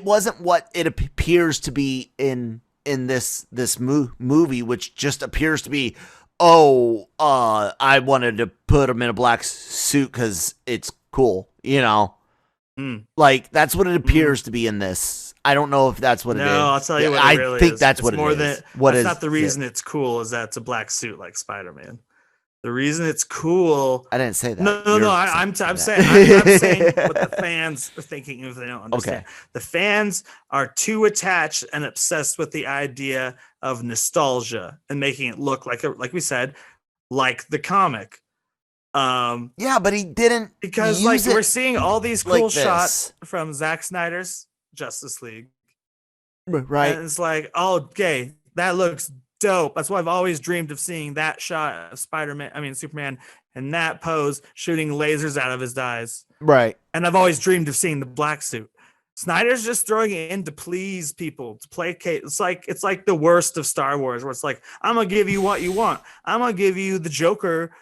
wasn't what it appears to be in this movie, which just appears to be, I wanted to put him in a black suit because it's cool, you know? Like, that's what it appears to be in this. I don't know if that's what it is. No, I'll tell you what it really is. I think that's what it is. That's not the reason it's cool, is that it's a black suit like Spider-Man. The reason it's cool... I didn't say that. No. I'm saying what the fans are thinking if they don't understand. Okay. The fans are too attached and obsessed with the idea of nostalgia and making it look like we said, like the comic. Yeah, but he didn't Because use we're it seeing all these like cool this. shots from Zack Snyder's Justice League. Right. And it's like, oh, okay, that looks dope. That's why I've always dreamed of seeing that shot of Superman, in that pose, shooting lasers out of his eyes. Right. And I've always dreamed of seeing the black suit. Snyder's just throwing it in to please people, to placate. It's like the worst of Star Wars, where it's like, I'm gonna give you what you want. I'm gonna give you the Joker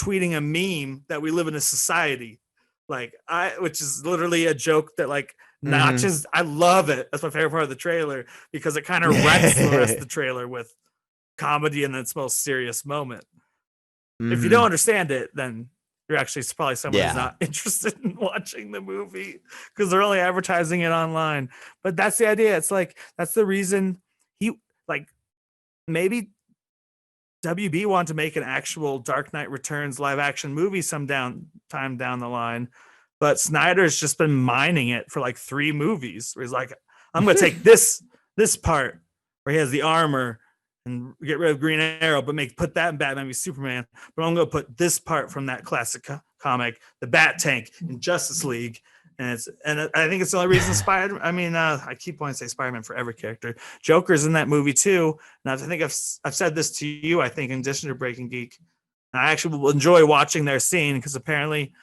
tweeting a meme that we live in a society, which is literally a joke that notches. I love it. That's my favorite part of the trailer, because it kind of wrecks the rest of the trailer with comedy in its most serious moment. If you don't understand it, then you're actually probably someone who's not interested in watching the movie, because they're only advertising it online. But that's the idea. It's like, that's the reason maybe WB wanted to make an actual Dark Knight Returns live action movie time down the line. But Snyder's just been mining it for 3 movies, where he's like, I'm going to take this part where he has the armor and get rid of Green Arrow, but put that in Batman v Superman. But I'm going to put this part from that classic comic, the Bat Tank, in Justice League. And I think it's the only reason I keep wanting to say Spider-Man for every character. Joker's in that movie too. And I think I've said this to you, I think, in addition to Breaking Geek. And I actually will enjoy watching their scene, because apparently,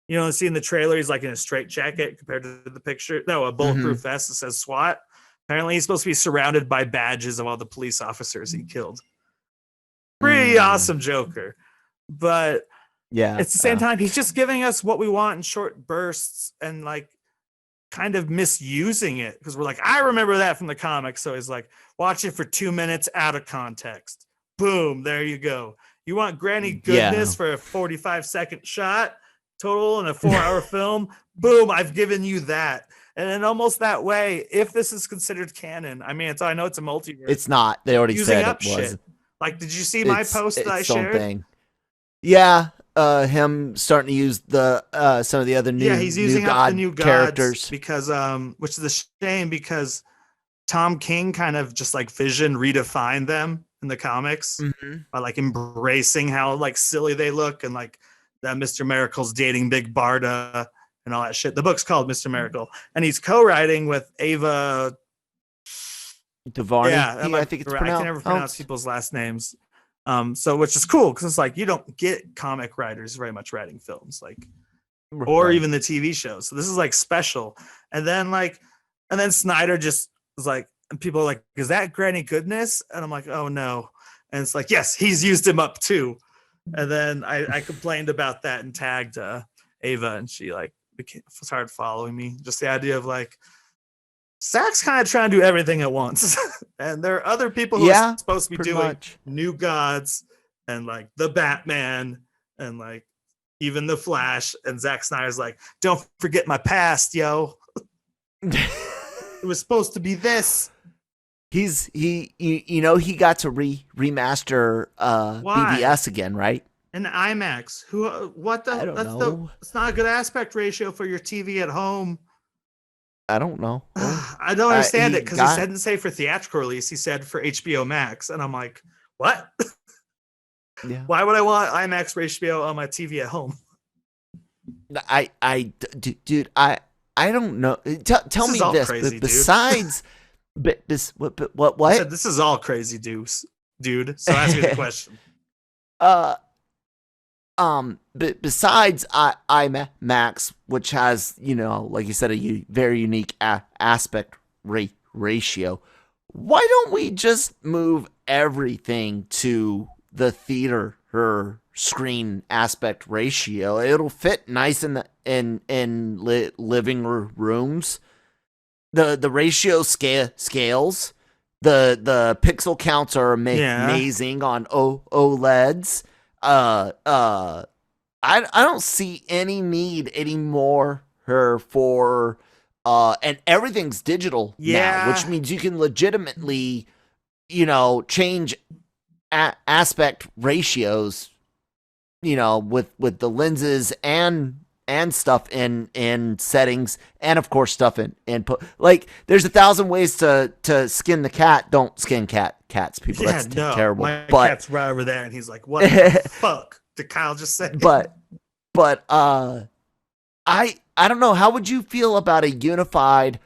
see in the trailer, he's in a straight jacket compared to the picture. No, a bulletproof vest that says SWAT. Apparently, he's supposed to be surrounded by badges of all the police officers he killed. Pretty awesome Joker. But yeah, at the same time, he's just giving us what we want in short bursts, and kind of misusing it, because we're I remember that from the comics. So he's watch it for 2 minutes out of context. Boom, there you go. You want Granny Goodness for a 45-second shot total in a 4-hour film? Boom, I've given you that. And in almost that way, if this is considered canon, I know it's a multiverse. It's not. They already said it was. Shit. Did you see my post that I shared? Something. Yeah, him starting to use the some of the other new he's using up the new characters, because which is a shame, because Tom King kind of just Vision redefined them in the comics by embracing how silly they look, and that Mr. Miracle's dating Big Barda and all that shit. The book's called Mr. Miracle, and he's co-writing with Ava DuVernay. Yeah, I think it's pronounced. I can never pronounce people's last names. So which is cool, because it's you don't get comic writers very much writing films, or even the TV shows. So this is special. And then Snyder just was and people are is that Granny Goodness? And I'm oh no. And it's yes, he's used him up too. And then I complained about that and tagged Ava, and she started following me. Just the idea of Zach's kind of trying to do everything at once. And there are other people who are supposed to be doing New Gods and the Batman and even the Flash. And Zack Snyder's don't forget my past, yo. It was supposed to be this. He got to remaster BVS again, right? In IMAX. I don't know. It's not a good aspect ratio for your TV at home. I don't know. I don't understand it, because he didn't say for theatrical release. He said for HBO Max, and I'm what? Yeah. Why would I want IMAX for HBO on my TV at home? Dude, I don't know. Tell me this. Crazy, besides, what? I said, this is all crazy, dude. So ask me the question. But besides IMAX, which has, like you said, a very unique aspect ratio, why don't we just move everything to the theater screen aspect ratio? It'll fit nice in living rooms. The ratio scales. The pixel counts are amazing on OLEDs. I don't see any need anymore for and everything's digital now, which means you can legitimately, change aspect ratios, with the lenses and stuff in settings, and of course stuff in input. There's 1,000 ways to skin the cat. Don't skin cats, people. That's terrible. My cat's right over there, and he's what the fuck? Did Kyle just say? But I don't know. How would you feel about a unified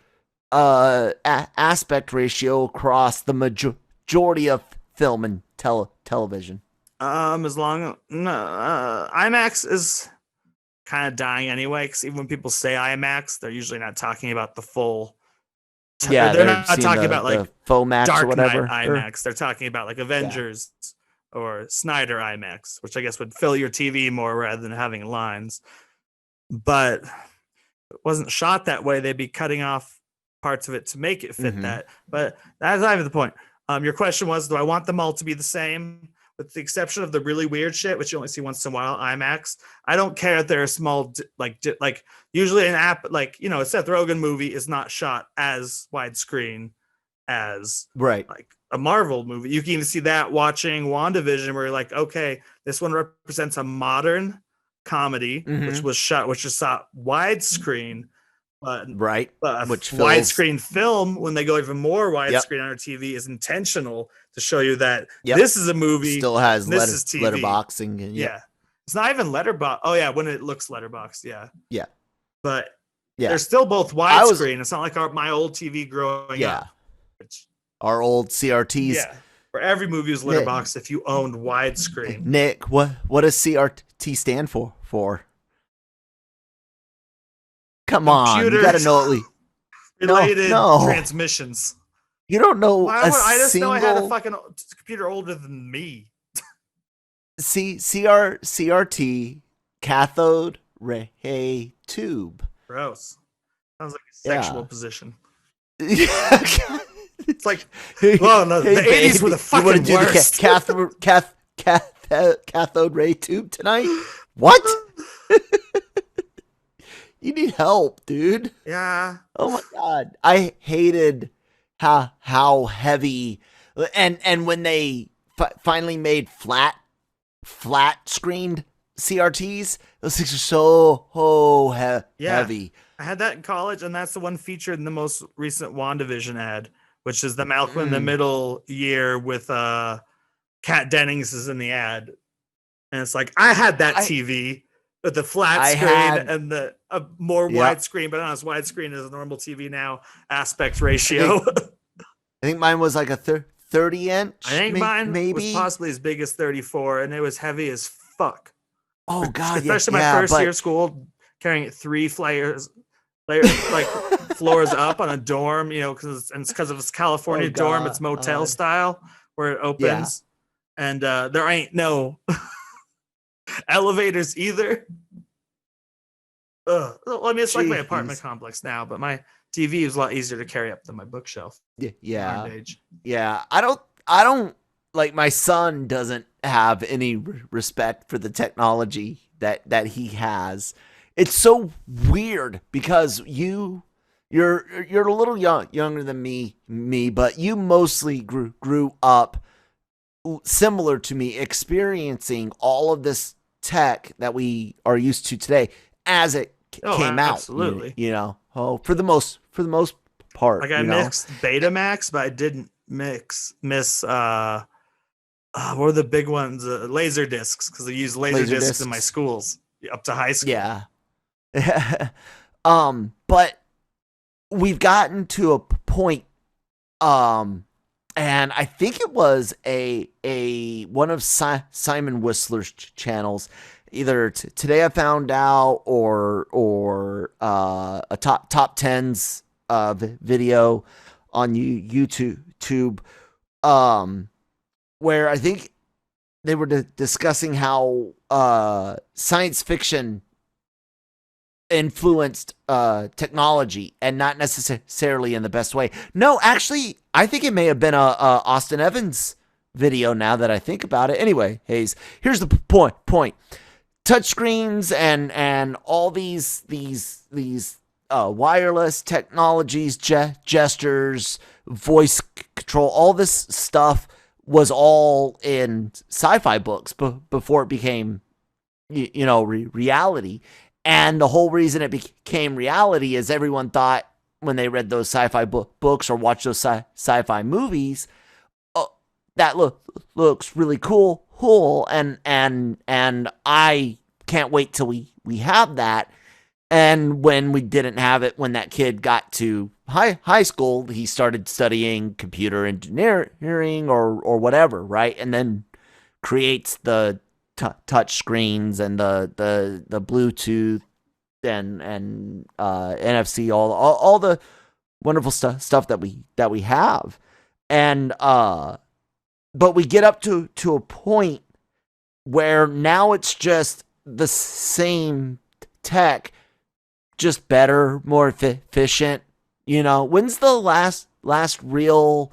aspect ratio across the majority of film and television? As long IMAX is kind of dying anyway, because even when people say IMAX, they're usually not talking about the full. Yeah, they're not talking about like FOMAX Dark or whatever. Knight IMAX. They're talking about like Avengers or Snyder IMAX, which I guess would fill your TV more rather than having lines. But it wasn't shot that way. They'd be cutting off parts of it to make it fit that. But that's not even the point. Your question was, do I want them all to be the same? With the exception of the really weird shit, which you only see once in a while, IMAX. I don't care if they're a small, like usually an app, like, you know, a Seth Rogen movie is not shot as widescreen as like a Marvel movie. You can even see that watching WandaVision, where you're like, okay, this one represents a modern comedy, which is shot widescreen. But which widescreen film, when they go even more widescreen on our TV, is intentional to show you that this is a movie. Still has this is TV. Letterboxing. And it's not even letterbox. Oh yeah, when it looks letterboxed. Yeah. But they're still both widescreen. It's not like my old TV growing up. Our old CRTs. Yeah. Where every movie was letterboxed if you owned widescreen. Nick, what does CRT stand for? Come on, you gotta know at least related transmissions. You don't know. I just know I had a fucking computer older than me. CRT cathode ray tube. Gross. Sounds like a sexual position. It's like, well, no, the 80s were the fucking worst. Cathode ray tube tonight? What? You need help, dude. Yeah. Oh my god, I hated how heavy, and when they finally made flat screened CRTs, those things are so heavy. I had that in college, and that's the one featured in the most recent WandaVision ad, which is the Malcolm in the Middle year with Kat Dennings is in the ad, and it's like I had that TV. With the flat screen and the more widescreen, but not as widescreen as a normal TV now, aspect ratio. I think mine was like a 30-inch. I think mine was possibly as big as 34, and it was heavy as fuck. Oh, God, Especially my first year of school, carrying 3 floors up on a dorm, you know, because of its California dorm, it's motel style, where it opens. And there ain't no... elevators either. I mean, it's like my apartment complex now, but my TV is a lot easier to carry up than my bookshelf. Yeah. I don't like, my son doesn't have any respect for the technology that he has. It's so weird because you're a little younger than me, but you mostly grew up similar to me, experiencing all of this tech that we are used to today as it came out. Absolutely. You know, for the most part. Like I mixed Betamax, but I didn't miss what were the big ones? Laser discs, because they used laser discs in my schools up to high school. Yeah. But we've gotten to a point, and I think it was a one of Simon Whistler's channels, either Today I Found Out or a top tens video on YouTube, where I think they were discussing how science fiction influenced technology, and not necessarily in the best way. No, actually, I think it may have been a Austin Evans video, now that I think about it. Anyway, Hayes, here's the point. Touchscreens and all these wireless technologies, gestures, voice control, all this stuff was all in sci-fi books before it became, reality. And the whole reason it became reality is everyone thought, when they read those sci-fi books or watched those sci-fi movies, oh, that looks really cool. cool, and I can't wait till we have that. And when we didn't have it, when that kid got to high school, he started studying computer engineering or whatever, right? And then creates the touch screens and the Bluetooth and NFC, all the wonderful stuff that we have. And but we get up to a point where now it's just the same tech, just better, more efficient. When's the last real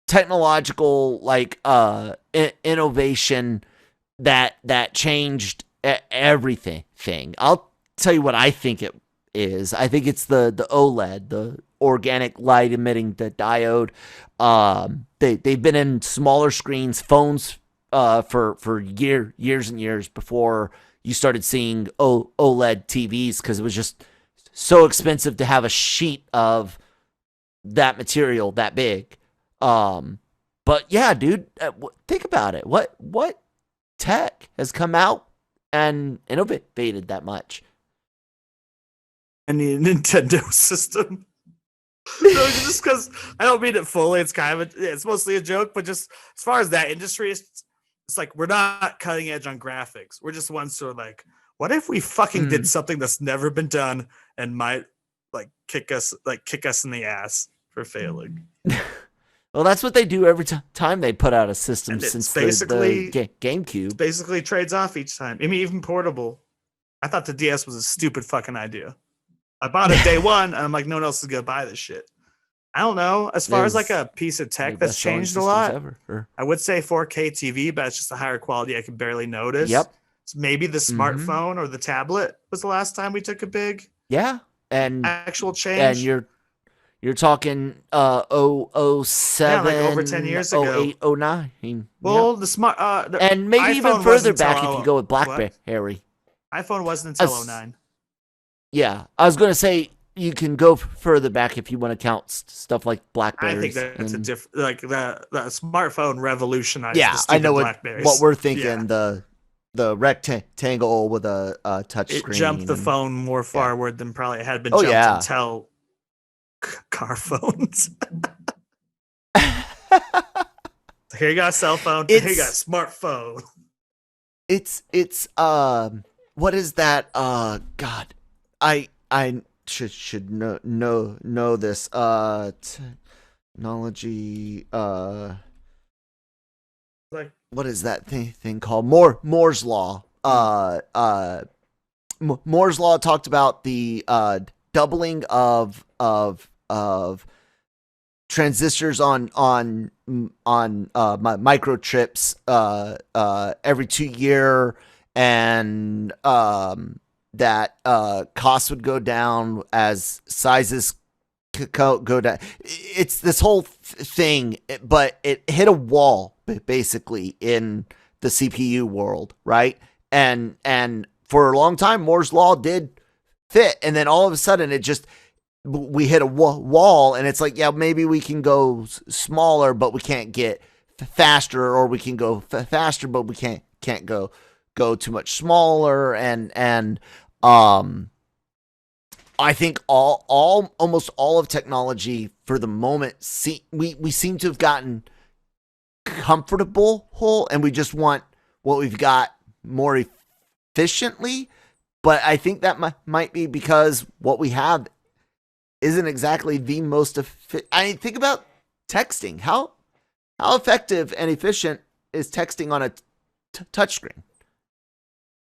technological innovation that changed everything? I'll tell you what I think it is. I think it's the OLED, the organic light emitting the diode. They've been in smaller screens, phones, for years and years before you started seeing OLED TVs, because it was just so expensive to have a sheet of that material that big. But yeah, dude, think about it. What tech has come out and innovated that much? And the Nintendo system. So just because I don't mean it fully, it's mostly a joke. But just as far as that industry, it's like we're not cutting edge on graphics. We're just ones who are like, what if we fucking did something that's never been done and might kick us in the ass for failing? Well, that's what they do every time they put out a system, and since the GameCube. Basically trades off each time. I mean, even portable. I thought the DS was a stupid fucking idea. I bought it day one, and I'm like, no one else is gonna buy this shit. I don't know. As far as a piece of tech that's changed a lot, I would say 4K TV, but it's just a higher quality I can barely notice. Yep. So maybe the smartphone or the tablet was the last time we took a big actual change. And you're talking 07, over 10 years ago. 08, 09. Well, the smart and maybe even further back if you go with BlackBerry. iPhone wasn't until 09. Yeah, I was going to say you can go further back if you want to count stuff like BlackBerry. I think that's a different, the smartphone revolutionized. Yeah, the I know what we're thinking. Yeah. The rectangle with a touch screen. It jumped the phone more forward than probably it had been jumped until car phones. Here you got a cell phone. Here you got a smartphone. It's what is that? God, I should know this. Technology. What is that thing called? Moore's law. Moore's law talked about the doubling of transistors on microchips every 2 years, and that costs would go down as sizes go down. It's this whole thing, but it hit a wall basically in the CPU world, right? And for a long time, Moore's law did fit, and then all of a sudden, we hit a wall, and it's like, yeah, maybe we can go smaller, but we can't get faster, or we can go faster, but we can't go too much smaller, and I think almost all of technology for the moment, we seem to have gotten comfortable, and we just want what we've got more efficiently. But I think that might be because what we have isn't exactly the most efficient. I mean, think about texting. How effective and efficient is texting on a touchscreen?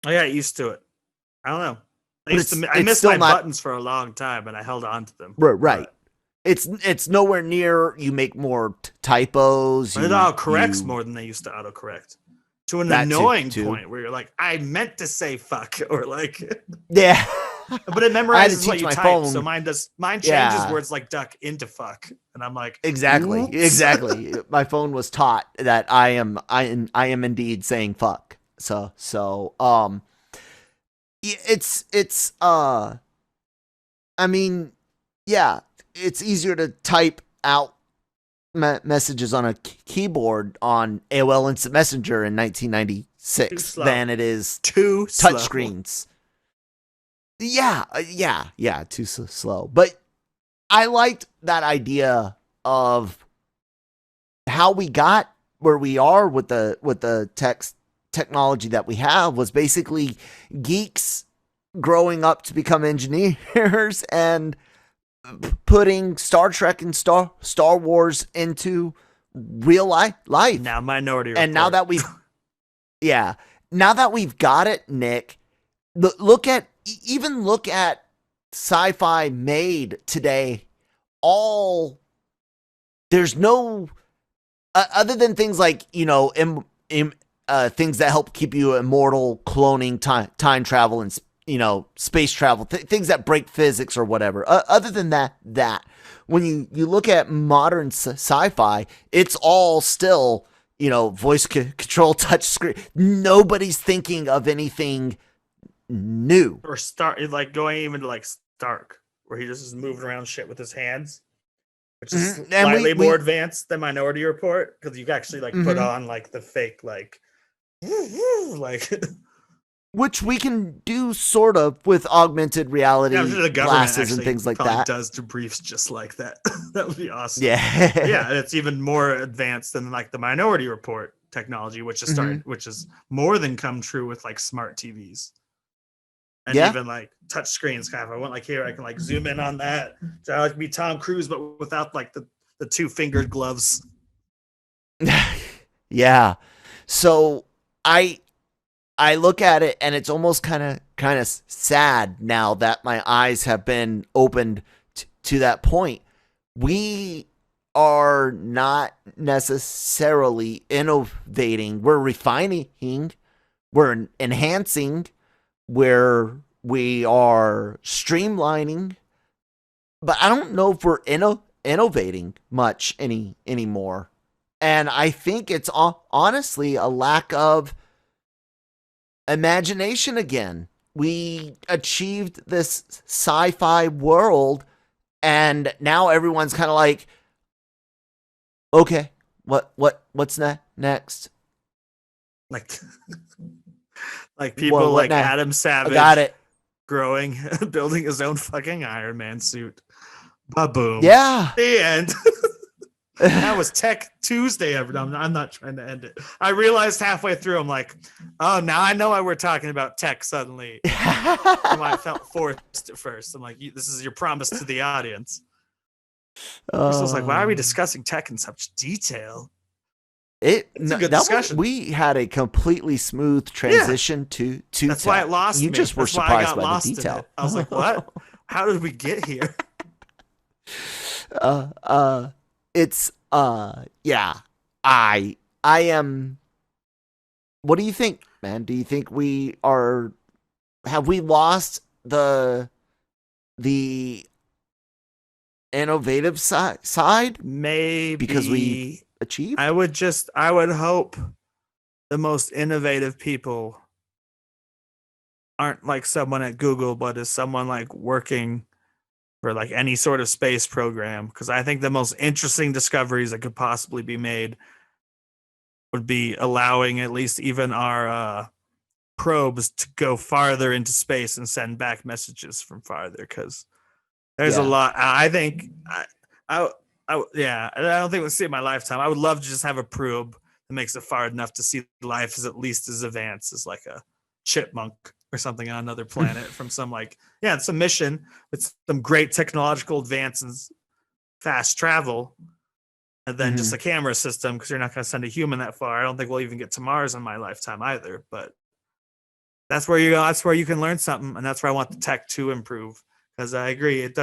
I got used to it. I don't know. I missed my buttons for a long time, and I held on to them. Right. It's nowhere near. You make more typos. But it autocorrects more than they used to autocorrect. To an annoying point where you're like, I meant to say fuck, or yeah. But it memorizes what you type, so mine changes words like duck into fuck, and I'm like, exactly. Oops. Exactly. My phone was taught that I am indeed saying fuck. So it's I mean, yeah, it's easier to type out messages on a keyboard on AOL Instant Messenger in 1996 than it is touchscreens. Yeah, too slow. But I liked that idea of how we got where we are with the technology that we have was basically geeks growing up to become engineers and putting Star Trek and Star Wars into real life. Now Minority Report. And now that we've got it, Nick, look at sci-fi made today. There's no other than things like, things that help keep you immortal, cloning, time travel, and space travel, things that break physics or whatever. Other than that, when you look at modern sci-fi, it's all still, voice control, touch screen. Nobody's thinking of anything new. Or like going even to like Stark, where he just is moving around shit with his hands, which is slightly more advanced than Minority Report, because you can actually like put on like the fake like which we can do sort of with augmented reality glasses and things like that. Does debriefs just like that. That would be awesome. Yeah. Yeah, it's even more advanced than like the Minority Report technology, which is which is more than come true with like smart TVs. And even like touch screens kind of. I went like here, I can like zoom in on that. So I like to be Tom Cruise, but without like the 2-fingered gloves. Yeah. So I look at it and it's almost kind of sad now that my eyes have been opened to that point. We are not necessarily innovating. We're refining, we're enhancing, where we are streamlining, but I don't know if we're innovating much anymore. And I think it's honestly a lack of imagination again. We achieved this sci-fi world, and now everyone's kind of like, okay, what's next? Like people like next? Adam Savage got it. Building his own fucking Iron Man suit. Ba-boom. Yeah. The end. That was Tech Tuesday. I'm not trying to end it. I realized halfway through, I'm like, oh, now I know why we're talking about tech suddenly. I felt forced at first. I'm like, this is your promise to the audience. Crystal's like, why are we discussing tech in such detail? We had a completely smooth transition to that's tech. Why it lost you me. Just were that's surprised by the detail. I was like, what? How did we get here? It's yeah. I am. What do you think, man? Do you think have we lost the innovative side? Maybe because we achieved. I would hope the most innovative people aren't like someone at Google, but is someone like working for like any sort of space program. Because I think the most interesting discoveries that could possibly be made would be allowing at least even our probes to go farther into space and send back messages from farther. Because there's a lot. I think I don't think we'll see it in my lifetime. I would love to just have a probe that makes it far enough to see life is at least as advanced as like a chipmunk or something on another planet from some it's a mission with some great technological advances, fast travel, and then just a camera system, because you're not going to send a human that far. I don't think we'll even get to Mars in my lifetime either, but that's where you go. That's where you can learn something, and that's where I want the tech to improve, because I agree. It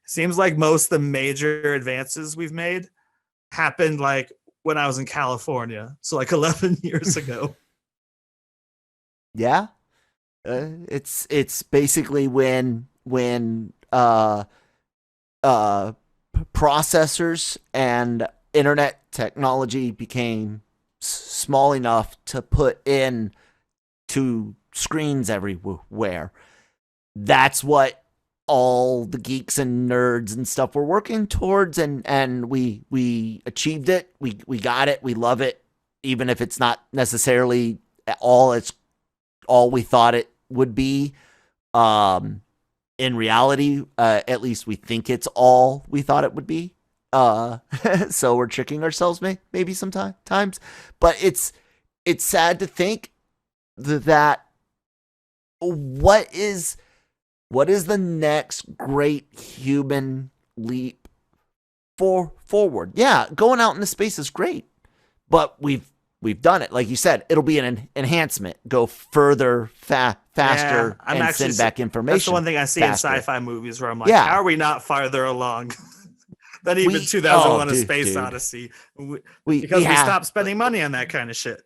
seems like most of the major advances we've made happened like when I was in California, so like 11 years ago. Yeah. It's basically when processors and internet technology became small enough to put in to screens everywhere. That's what all the geeks and nerds and stuff were working towards, and we achieved it. We got it. We love it, even if it's not necessarily all we thought it would be. In reality, at least we think it's all we thought it would be. So we're tricking ourselves maybe sometimes, but it's sad to think that what is the next great human leap forward? Yeah, going out into space is great, but we've done it. Like you said, it'll be an enhancement. Go further, faster, and send back information. That's the one thing I see faster in sci-fi movies where I'm like, how are we not farther along than even 2001: A Space Odyssey? Because we stopped spending money on that kind of shit.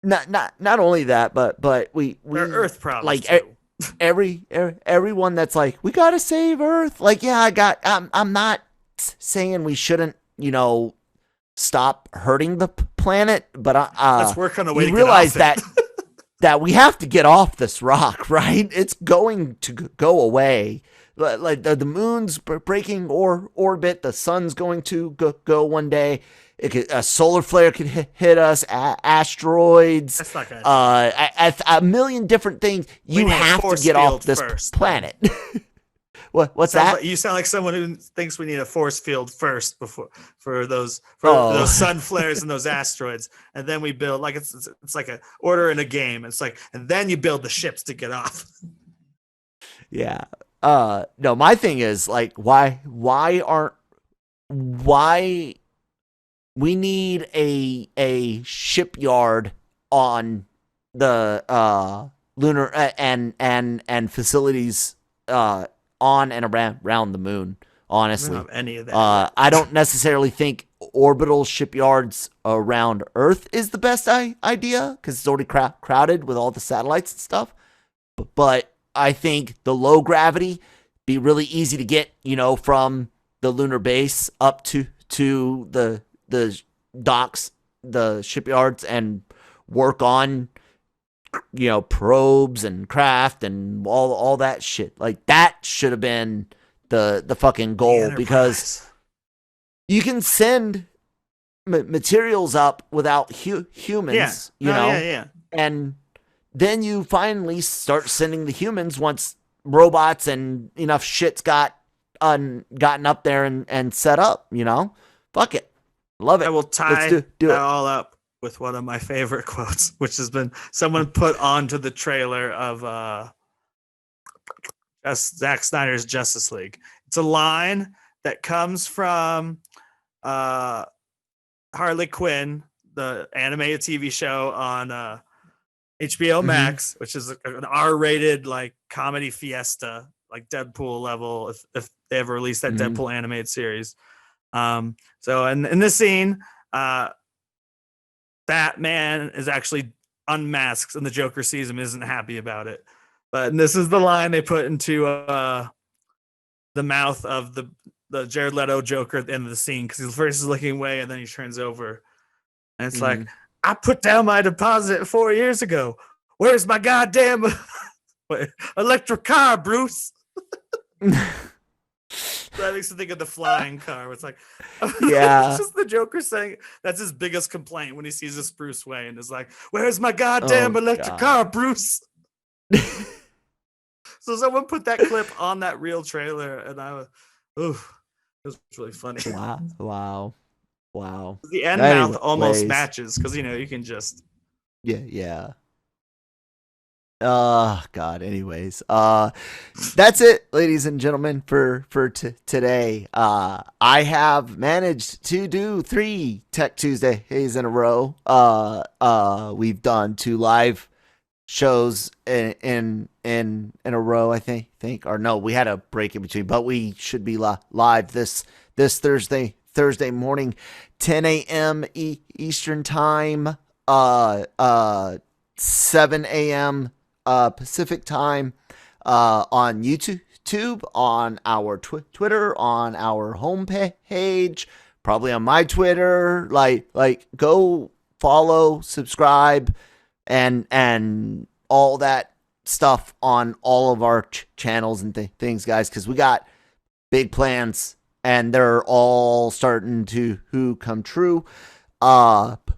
Not only that, but we Earth problems like too. everyone that's like, we gotta save Earth. Like, yeah, I'm not saying we shouldn't, stop hurting the planet, but let's work on a way to realize get off that we have to get off this rock, right? It's going to go away. Like the moon's breaking orbit, the sun's going to go one day. A solar flare could hit us. Asteroids. That's not good. A million different things. You have to get off this planet. What's that? Like, you sound like someone who thinks we need a force field first for those sun flares and those asteroids, and then we build like it's like a order in a game. It's like, and then you build the ships to get off. Yeah. No, my thing is like, why we need a shipyard on the lunar and facilities on and around the moon. Honestly, I don't have any of that. I don't necessarily think orbital shipyards around Earth is the best idea because it's already crowded with all the satellites and stuff. But I think the low gravity be really easy to get, from the lunar base up to the docks, the shipyards, and work on probes and craft and all that shit. Like, that should have been the fucking goal, because you can send materials up without humans, and then you finally start sending the humans once robots and enough shit's gotten up there and set up. Fuck it, love it. I will tie that all up with one of my favorite quotes, which has been someone put onto the trailer of Zack Snyder's Justice League. It's a line that comes from Harley Quinn, the animated TV show on HBO Max, which is an R-rated like comedy fiesta, like Deadpool level, if they ever release that Deadpool animated series. So in this scene, Batman is actually unmasked and the Joker sees him, isn't happy about it. But this is the line they put into the mouth of the Jared Leto Joker at the end of the scene, because he first is looking away and then he turns over. And it's like, I put down my deposit 4 years ago. Where's my goddamn electric car, Bruce? That makes me think of the flying car. It's like, yeah, it's just the Joker saying that's his biggest complaint when he sees this Bruce Wayne. Is like, where's my goddamn electric car, Bruce? So someone put that clip on that real trailer, and it was really funny. Wow. The end mouth almost matches, because you can just yeah. Oh God. Anyways, that's it, ladies and gentlemen, for today. I have managed to do 3 Tech Tuesdays in a row. We've done 2 live shows in a row, I think, or no, we had a break in between, but we should be live this Thursday morning, 10 a.m. Eastern time, 7 a.m. Pacific time, on YouTube, on our Twitter, on our homepage, probably on my Twitter. Like go follow, subscribe, and all that stuff on all of our channels and things, guys, because we got big plans and they're all starting to come true.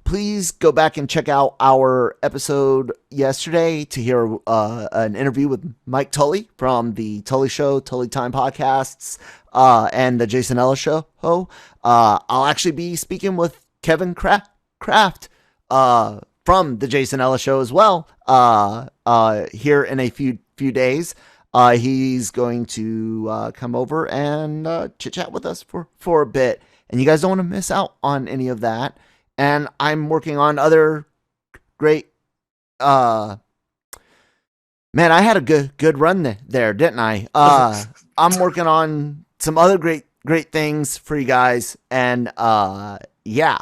Please go back and check out our episode yesterday to hear an interview with Mike Tully from the Tully Show, Tully Time Podcasts, and the Jason Ellis Show. I'll actually be speaking with Kevin Kraft from the Jason Ellis Show as well here in a few days. He's going to come over and chit chat with us for a bit, and you guys don't want to miss out on any of that. And I'm working on other great. Man, I had a good run there, didn't I? I'm working on some other great things for you guys, and yeah,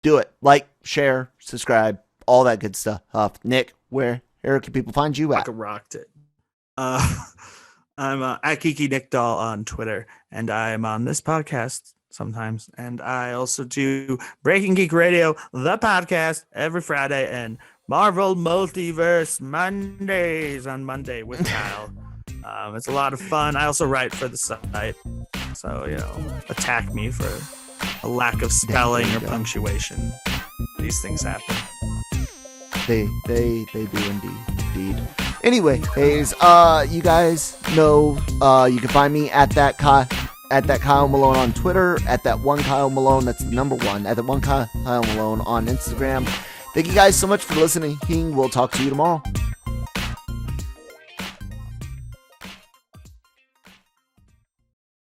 do it. Like, share, subscribe, all that good stuff. Nick, where can people find you at? I rocked it. I'm at Geeky Nick Doll on Twitter, and I'm on this podcast sometimes, and I also do Breaking Geek Radio, the podcast, every Friday, and Marvel Multiverse Mondays on Monday with Kyle. It's a lot of fun. I also write for the site, so attack me for a lack of spelling or punctuation. These things happen. They do indeed. Anyway, you guys know you can find me at that Kyle Malone on Twitter, at that one Kyle Malone, that's the number one, at that one Kyle Malone on Instagram. Thank you guys so much for listening. We'll talk to you tomorrow.